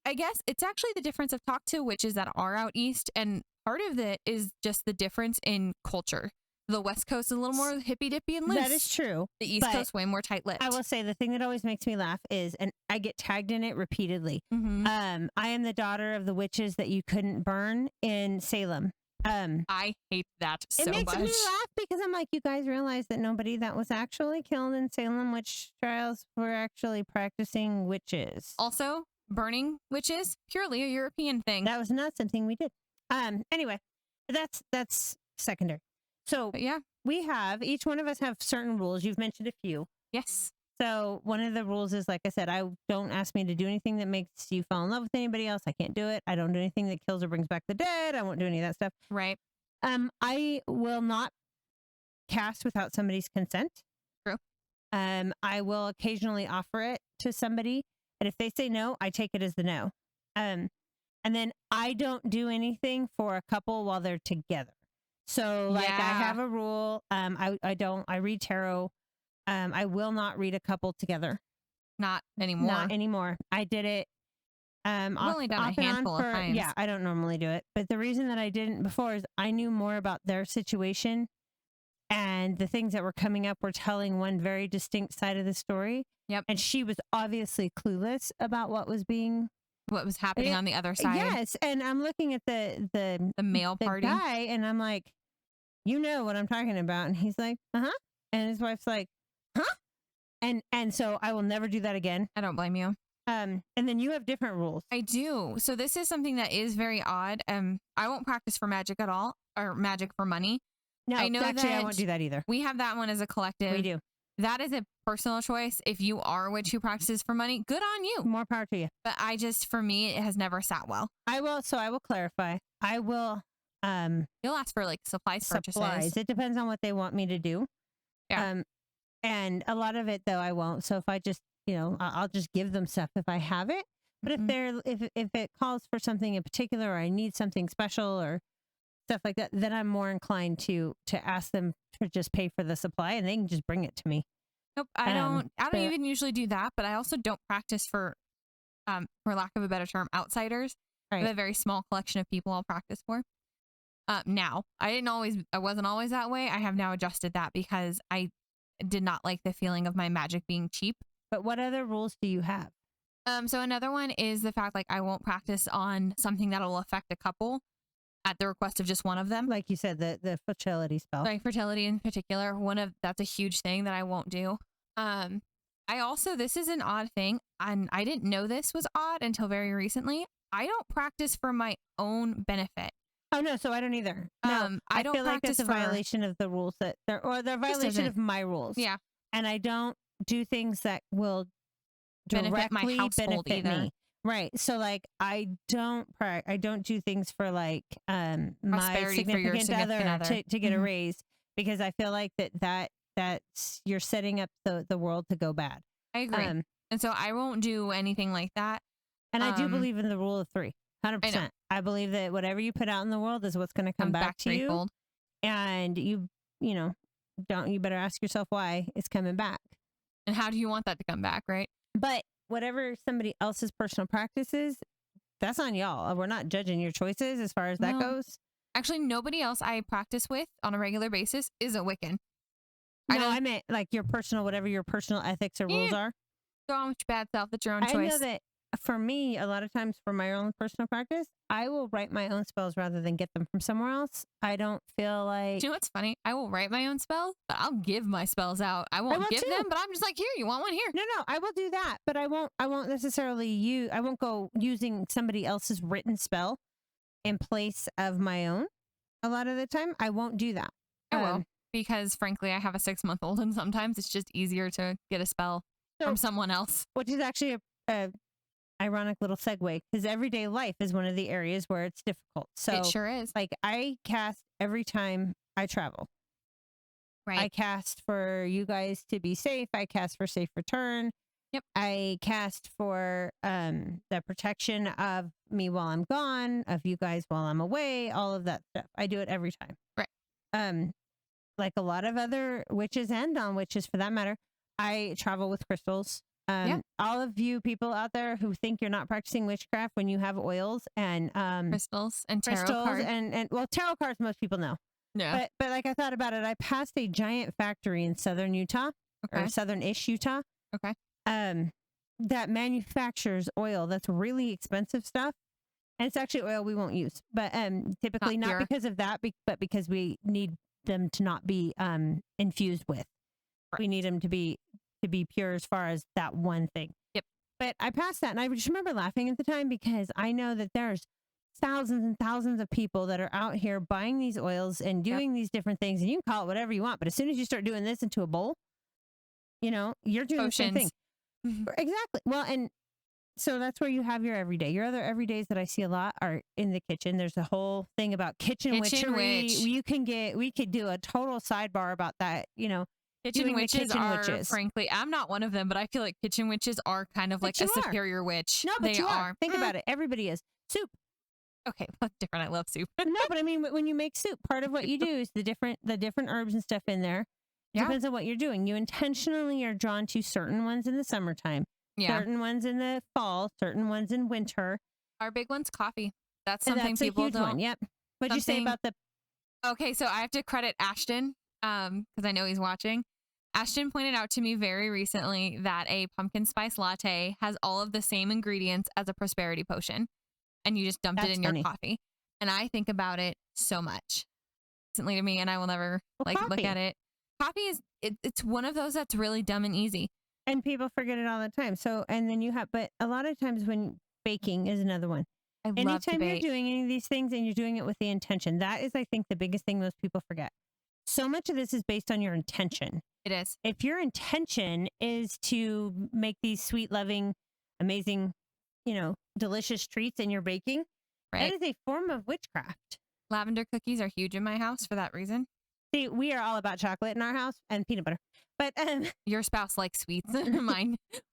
I guess it's actually the difference of talk to witches that are out east. And part of it is just the difference in culture. The West Coast is a little more hippy dippy and loose. That is true. The East but Coast way more tight lipped. I will say the thing that always makes me laugh is, and I get tagged in it repeatedly. I am the daughter of the witches that you couldn't burn in Salem. I hate that so much. It makes me laugh because I'm like, you guys realize that nobody that was actually killed in Salem witch trials were actually practicing witches. Also, burning witches, purely a European thing. That was not something we did. Anyway, that's secondary. So But yeah, each one of us have certain rules. You've mentioned a few. yes. So one of the rules is, like I said, I don't ask me to do anything that makes you fall in love with anybody else. I can't do it. I don't do anything that kills or brings back the dead. I won't do any of that stuff. Right. I will not cast without somebody's consent. True. I will occasionally offer it to somebody, and if they say no, I take it as the no. And then I don't do anything for a couple while they're together. So like I have a rule. I read tarot. I will not read a couple together. Not anymore. Not anymore. I did it. I've only done a handful of times. Yeah, I don't normally do it. But the reason that I didn't before is I knew more about their situation, and the things that were coming up were telling one very distinct side of the story. Yep. And she was obviously clueless about what was happening on the other side. Yes. And I'm looking at the male party guy, and I'm like, you know what I'm talking about. And he's like, uh-huh. And his wife's like, huh? And so I will never do that again. I don't blame you. And then you have different rules. I do. So this is something that is very odd. I won't practice for magic at all, or magic for money. No, I know actually, I that won't do that either. We have that one as a collective. We do. That is a personal choice. If you are a witch who practices for money, good on you. More power to you. But for me, it has never sat well. I will clarify. I will. You'll ask for like supplies purchases. It depends on what they want me to do. Yeah. And a lot of it though I won't. So if I just, I'll just give them stuff if I have it. But if it calls for something in particular, or I need something special or stuff like that, then I'm more inclined to ask them to just pay for the supply, and they can just bring it to me. Nope, I don't even usually do that, but I also don't practice for lack of a better term, outsiders. Right. I have a very small collection of people I'll practice for. Now, I wasn't always that way. I have now adjusted that because I did not like the feeling of my magic being cheap. But what other rules do you have? So another one is the fact like I won't practice on something that will affect a couple at the request of just one of them. Like you said, the fertility spell. Like fertility in particular, that's a huge thing that I won't do. This is an odd thing, and I didn't know this was odd until very recently. I don't practice for my own benefit. Oh no, so I don't either. No, I don't feel like that's a for violation of the rules they're a violation of my rules. Yeah, and I don't do things that will benefit my household benefit either. me. Right. So like I don't do things for like my significant other to get a raise, because I feel like that's you're setting up the world to go bad. I agree. And so I won't do anything like that. And I do believe in the rule of 3. 100%. I believe that whatever you put out in the world is what's going to come back to you. Threefold. And you better ask yourself why it's coming back. And how do you want that to come back, right? But whatever somebody else's personal practice is, that's on y'all. We're not judging your choices as far as that goes. Actually, nobody else I practice with on a regular basis is a Wiccan. No, I meant like whatever your personal ethics or rules are. Go on with your bad self. That's your own choice. I know that for me, a lot of times for my own personal practice, I will write my own spells rather than get them from somewhere else. I don't feel like... Do you know what's funny? I will write my own spells, but I'll give my spells out. I won't give them, but I'm just like, here, you want one? Here. No, I will do that, but I won't necessarily I won't go using somebody else's written spell in place of my own. A lot of the time, I won't do that. I will, because frankly, I have a 6-month-old, and sometimes it's just easier to get a spell from someone else. Which is actually a ironic little segue, because everyday life is one of the areas where it's difficult. So it sure is. Like I cast every time I travel. Right. I cast for you guys to be safe. I cast for safe return. Yep. I cast for the protection of me while I'm gone, of you guys while I'm away, all of that stuff. I do it every time. Right. Like a lot of other witches and non-witches for that matter, I travel with crystals. All of you people out there who think you're not practicing witchcraft when you have oils and crystals and tarot cards, and tarot cards most people know. Yeah. But like I thought about it, I passed a giant factory in southern Utah Okay. or southern-ish Utah Okay. um, that manufactures oil that's really expensive stuff. And it's actually oil we won't use, but typically Not not pure. because of that, but because we need them to not be infused with. Right. We need them to be pure as far as that one thing. Yep. But I passed that, and I just remember laughing at the time because I know that there's thousands and thousands of people that are out here buying these oils and doing these different things, and you can call it whatever you want. But as soon as you start doing this into a bowl, you're doing the same thing. Potions. Exactly. Well, and so that's where you have your everyday. Your other everydays that I see a lot are in the kitchen. There's a whole thing about kitchen witchery. Witch. We could do a total sidebar about that. Kitchen doing the witches kitchen are, witches. frankly, I'm not one of them, but I feel like kitchen witches are kind of like But a you are. superior witch. No, but They you are. Think about it. Everybody is. Soup. Okay, that's different. I love soup. No, but I mean, when you make soup, part of what you do is the different herbs and stuff in there. Yeah. Depends on what you're doing. You intentionally are drawn to certain ones in the summertime, Yeah. certain ones in the fall, certain ones in winter. Our big one's coffee. That's And something that's people a huge don't. one. Yep. What'd you say something- about the? Okay, so I have to credit Ashton because I know he's watching. Ashton pointed out to me very recently that a pumpkin spice latte has all of the same ingredients as a prosperity potion, and you just dumped it That's in funny. your coffee. And I think about it so much recently to me, and I will never look coffee. at it. Coffee is it's one of those that's really dumb and easy. And people forget it all the time. So, and then but a lot of times when baking is another one. I love to Anytime you're bake. doing any of these things and you're doing it with the intention, that is, I think, the biggest thing most people forget. So much of this is based on your intention. It is. If your intention is to make these sweet, loving, amazing, delicious treats and you're baking, Right. that is a form of witchcraft. Lavender cookies are huge in my house for that reason. See, we are all about chocolate in our house and peanut butter. But Your spouse likes sweets.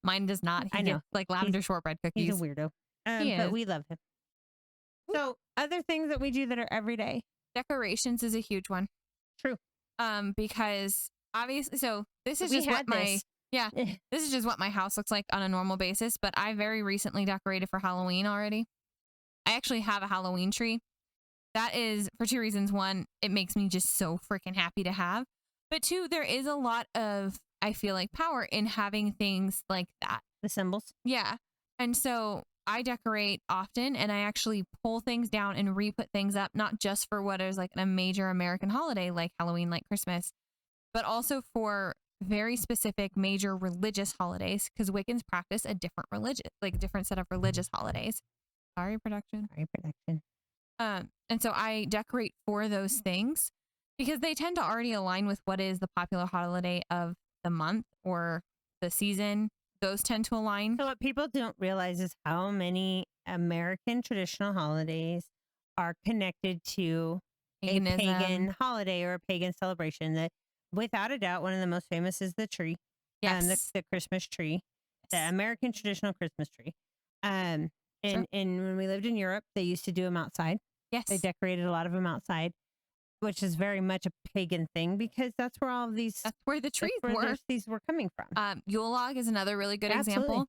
mine does not. I know. Gets, like lavender shortbread cookies. he's a weirdo. He But is. we love him. So other things that we do that are everyday. Decorations is a huge one. True. Because obviously, so this is We just what had my this. yeah, this is just what my house looks like on a normal basis. But I very recently decorated for Halloween already. I actually have a Halloween tree. That is for two reasons. One, it makes me just so freaking happy to have. But two, there is a lot of, I feel like, power in having things like that. The symbols. Yeah. And so I decorate often, and I actually pull things down and re-put things up, not just for what is like a major American holiday like Halloween, like Christmas, but also for very specific major religious holidays, because Wiccans practice a different different set of religious holidays. Sorry, production. And so I decorate for those things because they tend to already align with what is the popular holiday of the month or the season. Those tend to align. So what people don't realize is how many American traditional holidays are connected to Paganism. a pagan holiday or a pagan celebration. That, without a doubt, one of the most famous is the tree. Yes. The Christmas tree, the American traditional Christmas tree. And when we lived in Europe, they used to do them outside. Yes. They decorated a lot of them outside, which is very much a pagan thing because that's where all of these. That's where the trees where were. These were coming from. Yule log is another really good example.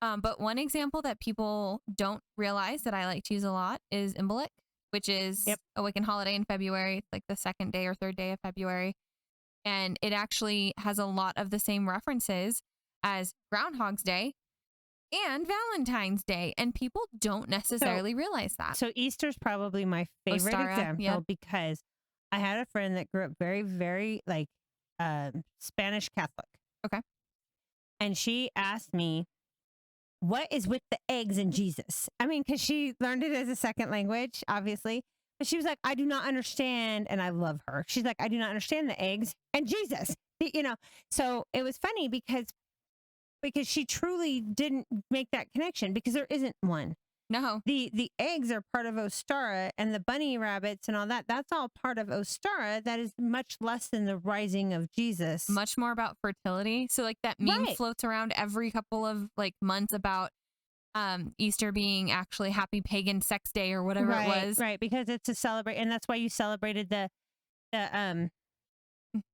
But one example that people don't realize that I like to use a lot is Imbolc, which is a Wiccan holiday in February. It's like the second day or third day of February. And it actually has a lot of the same references as Groundhog's Day and Valentine's Day. And people don't necessarily realize that. So Easter's probably my favorite Ostara, example because I had a friend that grew up very, very Spanish Catholic. Okay. And she asked me, what is with the eggs and Jesus? I mean, because she learned it as a second language, obviously. But she was like, I do not understand. And I love her. She's like, I do not understand the eggs and Jesus. So it was funny because she truly didn't make that connection because there isn't one. No. The eggs are part of Ostara, and the bunny rabbits and all that. That's all part of Ostara. That is much less than the rising of Jesus. Much more about fertility. So like that meme floats around every couple of like months about Easter being actually Happy Pagan Sex Day or whatever it was. Right, because it's a celebrate, and that's why you celebrated the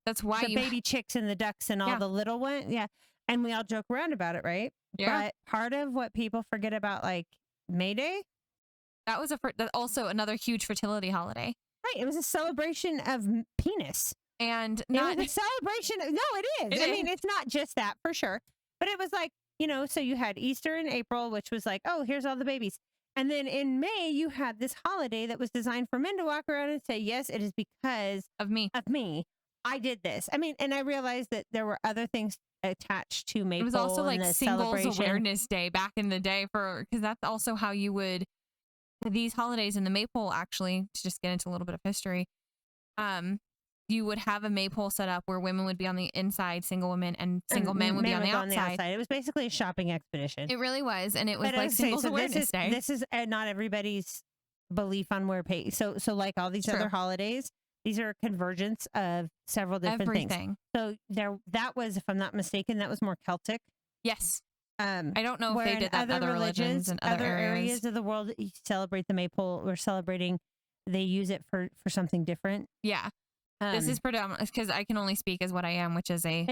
that's why the baby chicks and the ducks and all the little ones. Yeah, and we all joke around about it, right? Yeah. But part of what people forget about like May Day, that was that's also another huge fertility holiday. Right. It was a celebration of penis. And It was a celebration. No, it is. I mean, it's not just that for sure. But it was like, so you had Easter in April, which was like, oh, here's all the babies. And then in May, you had this holiday that was designed for men to walk around and say, yes, it is because of me. I did this. I mean, and I realized that there were other things attached to Maypole. It was also like Singles celebration. Awareness Day back in the day because that's also how you would, these holidays in the Maypole, actually, to just get into a little bit of history, you would have a maypole set up where women would be on the inside, single women, and single men would be on the outside. It was basically a shopping expedition. It really was. And it was like Singles Awareness Day. This is not everybody's belief on where pay. So like all these other holidays, these are a convergence of several different things. So that was, if I'm not mistaken, that was more Celtic. Yes. I don't know if they did that in other religions and other areas of the world that you celebrate the maypole or celebrating, they use it for something different. Yeah. This is predominant because I can only speak as what I am, which is a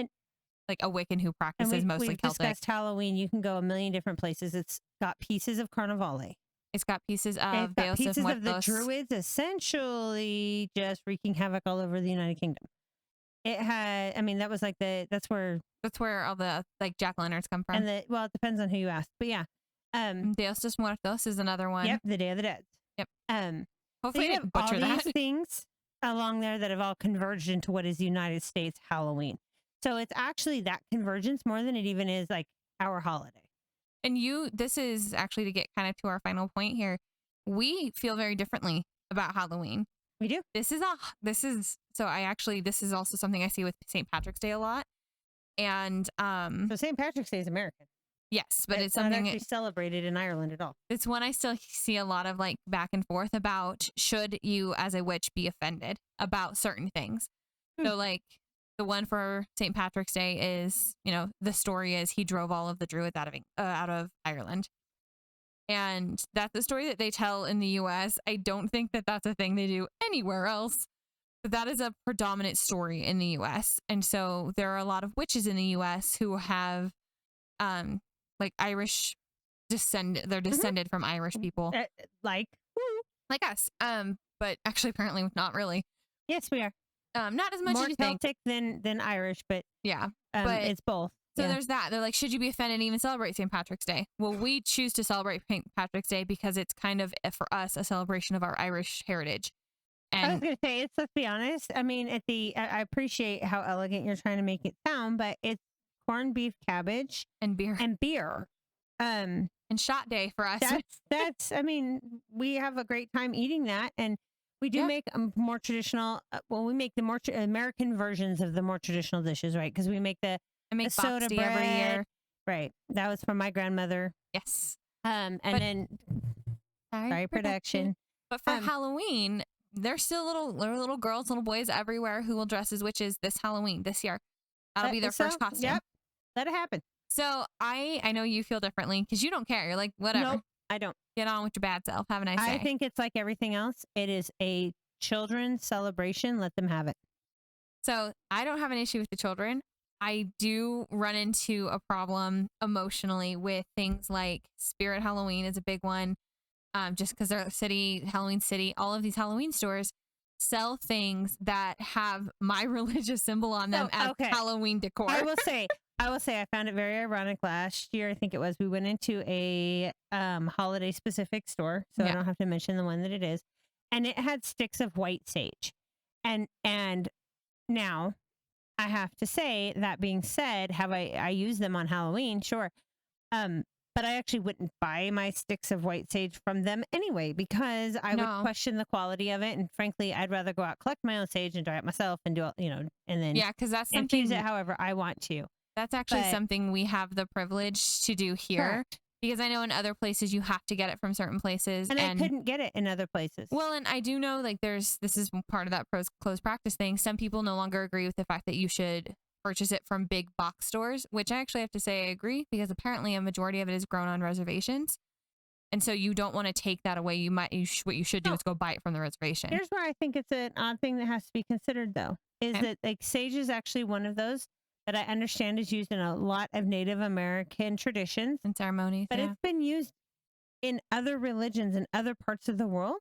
Wiccan who practices mostly we've Celtic. Discussed Halloween. You can go a million different places. It's got pieces of Carnivale. It's got pieces of pieces of the Druids, essentially just wreaking havoc all over the United Kingdom. It had, I mean, that was like that's where all the like jack-o'-lanterns come from. And it depends on who you ask, but yeah. Dios de Muertos is another one. Yep, the Day of the Dead. Yep. Hopefully, I didn't butcher that. These things along there that have all converged into what is the United States Halloween. So it's actually that convergence more than it even is like our holiday. And this is actually to get kind of to our final point here. We feel very differently about Halloween. We do. This is also something I see with St. Patrick's Day a lot. And so St. Patrick's Day is American. Yes, but it's not something actually celebrated in Ireland at all. It's one I still see a lot of like back and forth about. Should you as a witch be offended about certain things? So like the one for St. Patrick's Day is, the story is he drove all of the Druids out of Ireland. And that's the story that they tell in the US. I don't think that that's a thing they do anywhere else. But that is a predominant story in the US. And so there are a lot of witches in the US who have like Irish they're descended from Irish people. Like us. But actually apparently not really. Yes, we are. Not as much more as you Celtic than Irish, but yeah. But it's both. So there's that. They're like, should you be offended and even celebrate St. Patrick's Day? Well, we choose to celebrate St. Patrick's Day because it's kind of, for us, a celebration of our Irish heritage. And I was going to say, let's be honest. I mean, I appreciate how elegant you're trying to make it sound, but it's corned beef, cabbage, and beer. And shot day for us. That's. I mean, we have a great time eating that, and we do make a more traditional. We make the more American versions of the more traditional dishes, right? Because we make the soda bread every year. Right. That was from my grandmother. Yes. Then sorry, production. But for Halloween, there's still little girls, little boys everywhere who will dress as witches this Halloween, this year. That'll be their first costume. Yep. Let it happen. So I know you feel differently because you don't care. You're like, whatever. Nope, I don't. Get on with your bad self. Have a nice day. I think it's like everything else. It is a children's celebration. Let them have it. So I don't have an issue with the children. I do run into a problem emotionally with things like Spirit Halloween is a big one. Just because they're Halloween City, all of these Halloween stores sell things that have my religious symbol on them as Halloween decor. I will say I found it very ironic. Last year, I think it was, we went into a holiday specific store, so I don't have to mention the one that it is, and it had sticks of white sage, and now I have to say, that being said, have I used them on Halloween? Sure. But I actually wouldn't buy my sticks of white sage from them anyway, because I would question the quality of it. And frankly, I'd rather go out, collect my own sage and dry it myself and do it, and then because that's something, infuse it however I want to. That's actually something we have the privilege to do here. Correct. Because I know in other places you have to get it from certain places. And I couldn't get it in other places. Well, and I do know like this is part of that closed practice thing. Some people no longer agree with the fact that you should purchase it from big box stores, which I actually have to say I agree, because apparently a majority of it is grown on reservations. And so you don't want to take that away. What you should do is go buy it from the reservation. Here's where I think it's an odd thing that has to be considered, though, is that like sage is actually one of those that I understand is used in a lot of Native American traditions and ceremonies. But it's been used in other religions in other parts of the world.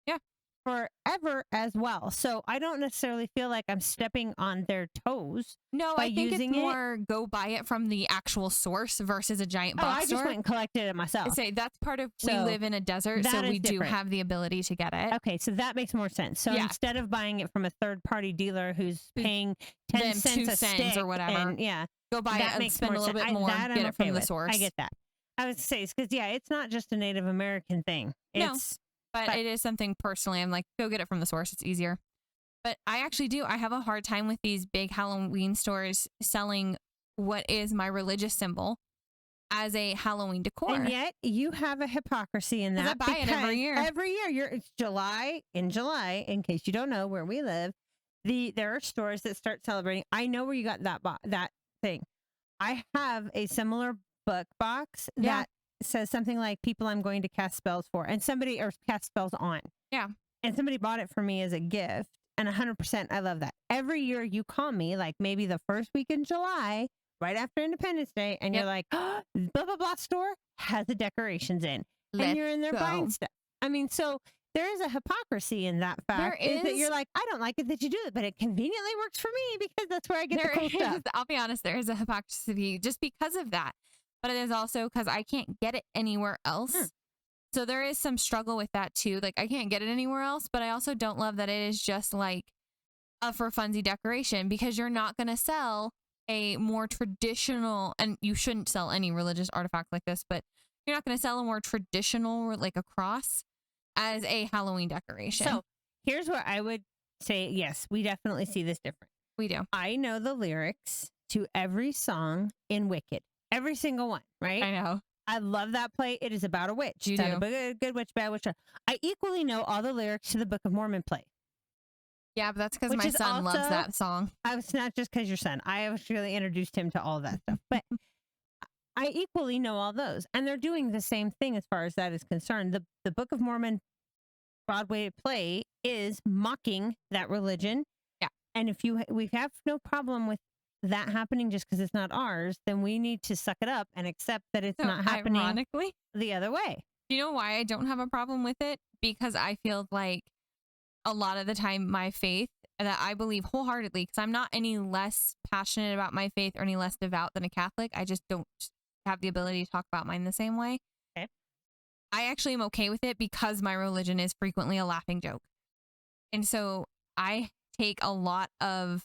Yeah. forever as well. So I don't necessarily feel like I'm stepping on their toes No, by I think it's using it. more go buy it from the actual source versus a giant Oh, box I just store. went and collected it I myself. say that's part of, we So live in a desert, so that we is do different. have the ability to get it. Okay, so that makes more sense. So Yeah. instead of buying it from a third-party dealer who's paying 10 Them cents 2 a cents stick or whatever. and yeah, Go buy it that and makes spend more a little sense. bit more, That I'm get it from okay the with. source. I get that. I would say because yeah, it's not just a Native American thing. No. It's But it is something personally, I'm like, go get it from the source. It's easier. But I actually do. I have a hard time with these big Halloween stores selling what is my religious symbol as a Halloween decor. and yet you have a hypocrisy in 'Cause I that buy it every because year. every year it's July. In July, in case you don't know where we live, there are stores that start celebrating. I know where you got that thing. I have a similar book box Yeah. that says something like "People I'm going to cast spells for," and somebody or cast spells on. Yeah. And somebody bought it for me as a gift, and 100%, I love that. Every year you call me, like maybe the first week in July, right after Independence Day, and you're like, oh, blah blah blah store has the decorations in, and you're in there buying stuff. I mean, so there is a hypocrisy in that fact. There Is that is. you're like, I don't like it that you do it, but it conveniently works for me because that's where I get There the cool is, stuff. I'll be honest, there is a hypocrisy just because of that. But it is also because I can't get it anywhere else. So there is some struggle with that too. Like I can't get it anywhere else, but I also don't love that it is just like a for funsy decoration because you're not going to sell a more traditional, and you shouldn't sell any religious artifact like this, but you're not going to sell a more traditional, like a cross as a Halloween decoration. So here's where I would say, yes, we definitely see this different. We do. I know the lyrics to every song in Wicked. Every single one, right? I know. I love that play. It is about a witch. You It's do. about a good witch, bad witch. I equally know all the lyrics to the Book of Mormon play. Yeah, but that's because Which my is son loves also- that song. It's not just because your son. I actually introduced him to all that stuff. But I equally know all those. And they're doing the same thing as far as that is concerned. The Book of Mormon Broadway play is mocking that religion. Yeah. And if we have no problem with that happening just because it's not ours, then we need to suck it up and accept that it's So not happening ironically, the other way. do you know why I don't have a problem with it? Because I feel like a lot of the time my faith that I believe wholeheartedly, because I'm not any less passionate about my faith or any less devout than a Catholic. I just don't have the ability to talk about mine the same way. Okay. I actually am okay with it because my religion is frequently a laughing joke. And so I take a lot of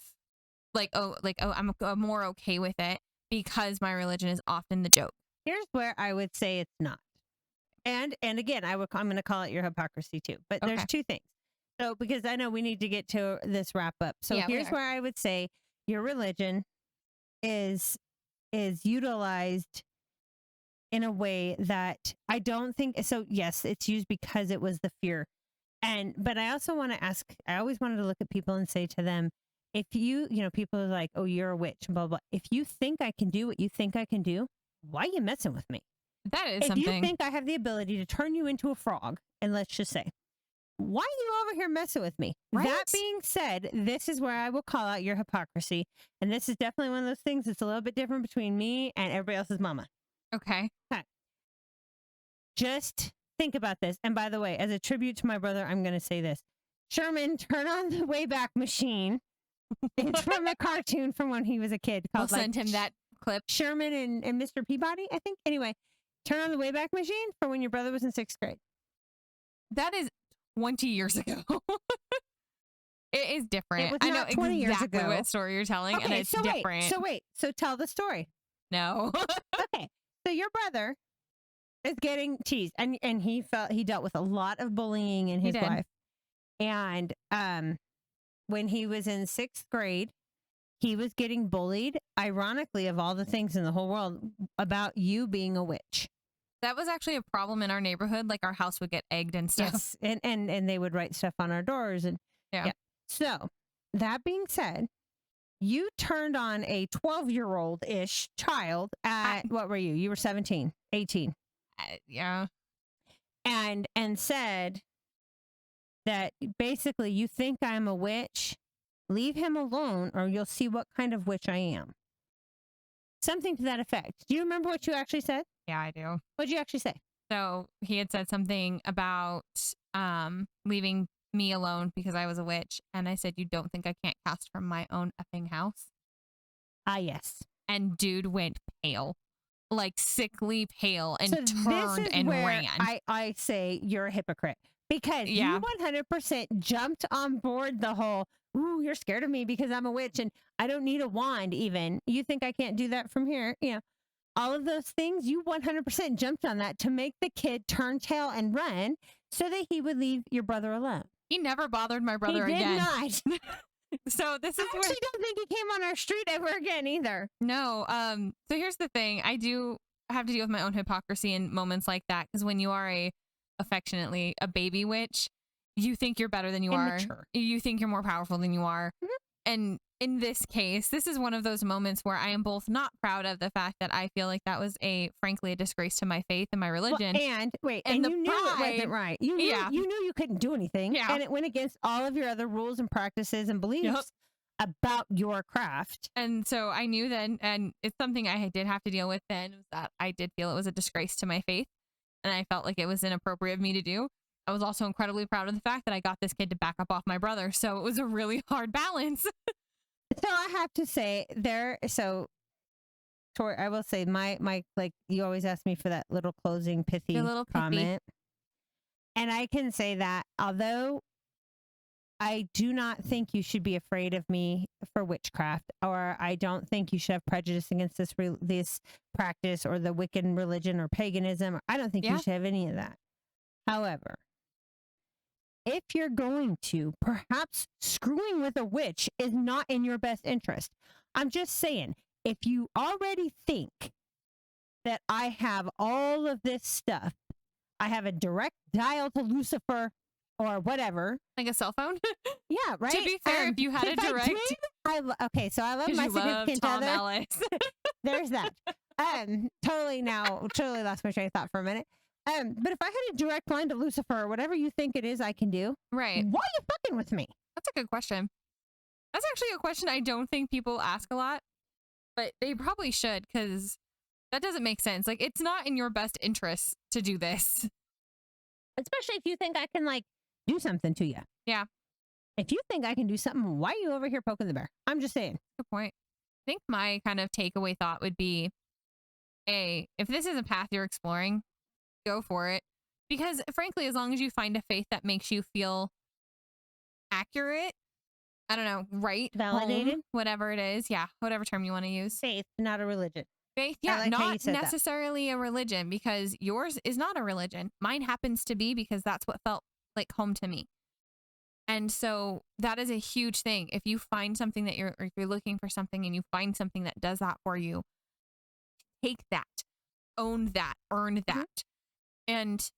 I'm more okay with it because my religion is often the joke. Here's where I would say it's not. And again, I'm going to call it your hypocrisy too. But there's Okay. two things. So because I know we need to get to this wrap up. So Yeah, we here's are. where I would say your religion is utilized in a way that I don't think so. Yes, it's used because it was the fear. But I also want to ask, I always wanted to look at people and say to them, if people are like, oh, you're a witch, blah, blah. If you think I can do what you think I can do, why are you messing with me? That is If something. you think I have the ability to turn you into a frog, and let's just say, why are you over here messing with me? Right? That being said, this is where I will call out your hypocrisy. And this is definitely one of those things that's a little bit different between me and everybody else's mama. Okay. Just think about this. And by the way, as a tribute to my brother, I'm going to say this. Sherman, turn on the Wayback Machine. It's from a cartoon from when he was a kid. I'll Called, send him that clip. Sherman and Mr. Peabody, I think. Anyway, turn on the Wayback Machine for when your brother was in 6th grade. That is 20 years ago. It is different. It was I know not 20 years exactly ago. what story you're telling, and Okay, it's so different. So tell the story. No. Okay, so your brother is getting teased, and he dealt with a lot of bullying in He his did. life. And when he was in 6th grade, he was getting bullied, ironically, of all the things in the whole world, about you being a witch. That was actually a problem in our neighborhood. Like our house would get egged and stuff. Yes, and they would write stuff on our doors, and Yeah. So that being said, you turned on a 12-year-old-ish child at what were you? You were 17, 18, Yeah. and said that basically you think I'm a witch. Leave him alone, or you'll see what kind of witch I am. Something to that effect. Do you remember what you actually said? Yeah, I do. What did you actually say? So he had said something about leaving me alone because I was a witch. And I said, you don't think I can't cast from my own effing house? Ah, yes. And dude went pale, like sickly pale, and So this turned is and where ran. I say you're a hypocrite because Yeah. you 100% jumped on board the whole, ooh, you're scared of me because I'm a witch and I don't need a wand even. You think I can't do that from here? You know, all of those things, you 100% jumped on that to make the kid turn tail and run so that he would leave your brother alone. He never bothered my brother he did again. not. So this is I actually don't think he came on our street ever again either. No. So here's the thing. I do have to deal with my own hypocrisy in moments like that, because when you are affectionately a baby witch, you think you're better than you Immature. are. You think you're more powerful than you are. Mhm. And in this case, this is one of those moments where I am both not proud of the fact that I feel like that was frankly a disgrace to my faith and my religion. Well, and And the you knew it pride- wasn't right. You knew you couldn't do anything. Yeah. And it went against all of your other rules and practices and beliefs about your craft. And so I knew then, and it's something I did have to deal with then, was that I did feel it was a disgrace to my faith. And I felt like it was inappropriate of me to do. I was also incredibly proud of the fact that I got this kid to back up off my brother. So it was a really hard balance. So I have to say Tori, I will say my like you always ask me for that little closing pithy Your little pithy. comment. And I can say that although I do not think you should be afraid of me for witchcraft, or I don't think you should have prejudice against this practice or the Wiccan religion or paganism. I don't think you should have any of that. However, if you're going to, perhaps screwing with a witch is not in your best interest. I'm just saying, if you already think that I have all of this stuff, I have a direct dial to Lucifer or whatever. Like a cell phone? Yeah, right? To be fair, if you had a direct... okay, so I love 'Cause my you love significant Tom other. Ellis. There's that. Totally lost my train of thought for a minute. But if I had a direct line to Lucifer or whatever you think it is I can do, Right. why are you fucking with me? That's a good question. That's actually a question I don't think people ask a lot, but they probably should, because that doesn't make sense. Like, it's not in your best interest to do this. Especially if you think I can, like, do something to you. Yeah. If you think I can do something, why are you over here poking the bear? I'm just saying. Good point. I think my kind of takeaway thought would be, if this is a path you're exploring, go for it. Because frankly, as long as you find a faith that makes you feel accurate, I don't know, right? Validated? Home, whatever it is. Yeah. Whatever term you want to use. Faith, not a religion. Faith. I Yeah. like how you Not said that. necessarily a religion, because yours is not a religion. Mine happens to be, because that's what felt like home to me. And so that is a huge thing. If you find something that if you're looking for something and you find something that does that for you, take that, own that, earn that. Mm-hmm. And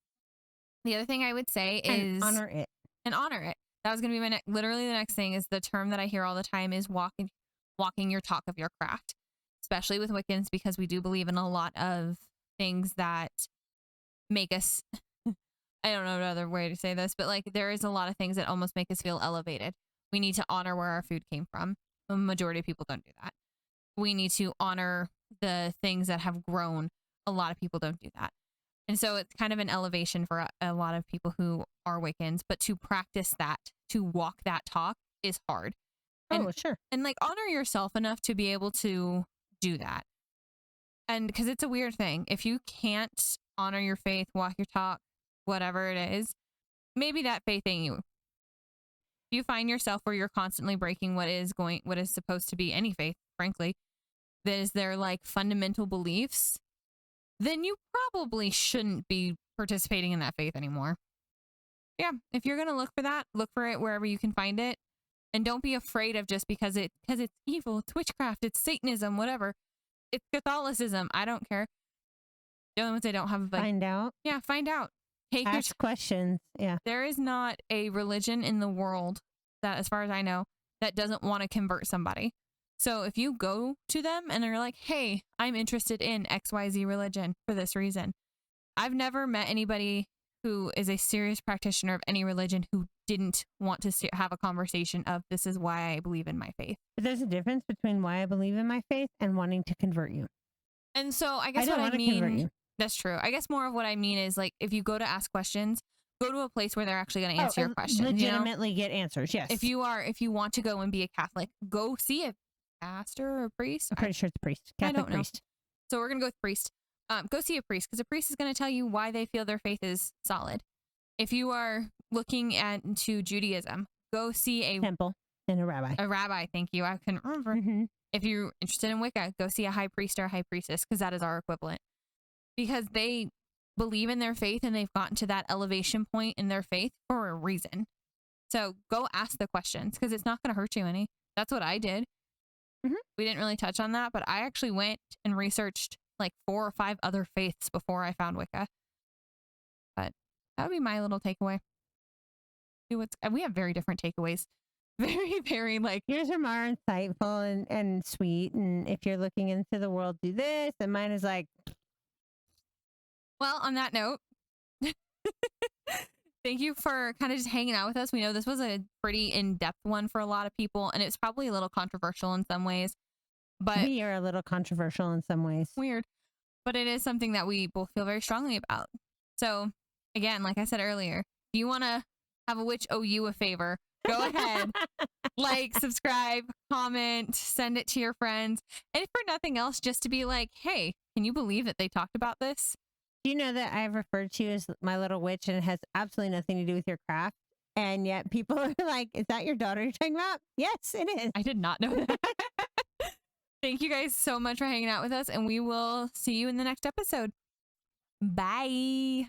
the other thing I would say And is honor it. And honor it. That was going to be my literally the next thing, is the term that I hear all the time is walking your talk of your craft, especially with Wiccans, because we do believe in a lot of things that make us, I don't know another way to say this, but like there is a lot of things that almost make us feel elevated. We need to honor where our food came from. The majority of people don't do that. We need to honor the things that have grown. A lot of people don't do that. And so it's kind of an elevation for a lot of people who are Wiccans, but to practice that, to walk that talk is hard. And, Sure. And like honor yourself enough to be able to do that. And because it's a weird thing. If you can't honor your faith, walk your talk, whatever it is, maybe that faith ain't you. If you find yourself where you're constantly breaking what is supposed to be any faith, frankly, that is their like fundamental beliefs, then you probably shouldn't be participating in that faith anymore. Yeah, if you're going to look for that, look for it wherever you can find it. And don't be afraid of just because it's evil, it's witchcraft, it's Satanism, whatever. It's Catholicism. I don't care. The only ones I don't have, like, Find out. Yeah, find out. Ask questions. Yeah. There is not a religion in the world that, as far as I know, that doesn't want to convert somebody. So if you go to them and they're like, hey, I'm interested in XYZ religion for this reason. I've never met anybody who is a serious practitioner of any religion who didn't want to have a conversation of, this is why I believe in my faith. But there's a difference between why I believe in my faith and wanting to convert you. And so I guess I don't what I want to convert mean, you. that's true. I guess more of what I mean is, like, if you go to ask questions, go to a place where they're actually going to answer your questions. Legitimately get answers. Yes. If you want to go and be a Catholic, go see a pastor or a priest. I'm pretty sure it's a priest. Catholic don't know. priest. So we're going to go with priest. Go see a priest because a priest is going to tell you why they feel their faith is solid. If you are looking into Judaism, go see a temple and a rabbi. A rabbi, thank you. I couldn't remember. Mm-hmm. If you're interested in Wicca, go see a high priest or a high priestess because that is our equivalent. Because they believe in their faith and they've gotten to that elevation point in their faith for a reason. So go ask the questions because it's not going to hurt you any. That's what I did. Mm-hmm. We didn't really touch on that, but I actually went and researched like 4 or 5 other faiths before I found Wicca. But that would be my little takeaway. We have very different takeaways. Very, very like yours are more insightful and sweet. And if you're looking into the world, do this. And mine is like, well, on that note, thank you for kind of just hanging out with us. We know this was a pretty in-depth one for a lot of people, and it's probably a little controversial in some ways. But we are a little controversial in some ways. Weird. But it is something that we both feel very strongly about. So, again, like I said earlier, if you want to have a witch owe you a favor, go ahead, like, subscribe, comment, send it to your friends. And if for nothing else, just to be like, hey, can you believe that they talked about this? Do you know that I've referred to you as my little witch and it has absolutely nothing to do with your craft? And yet people are like, is that your daughter you're talking about? Yes, it is. I did not know that. Thank you guys so much for hanging out with us, and we will see you in the next episode. Bye.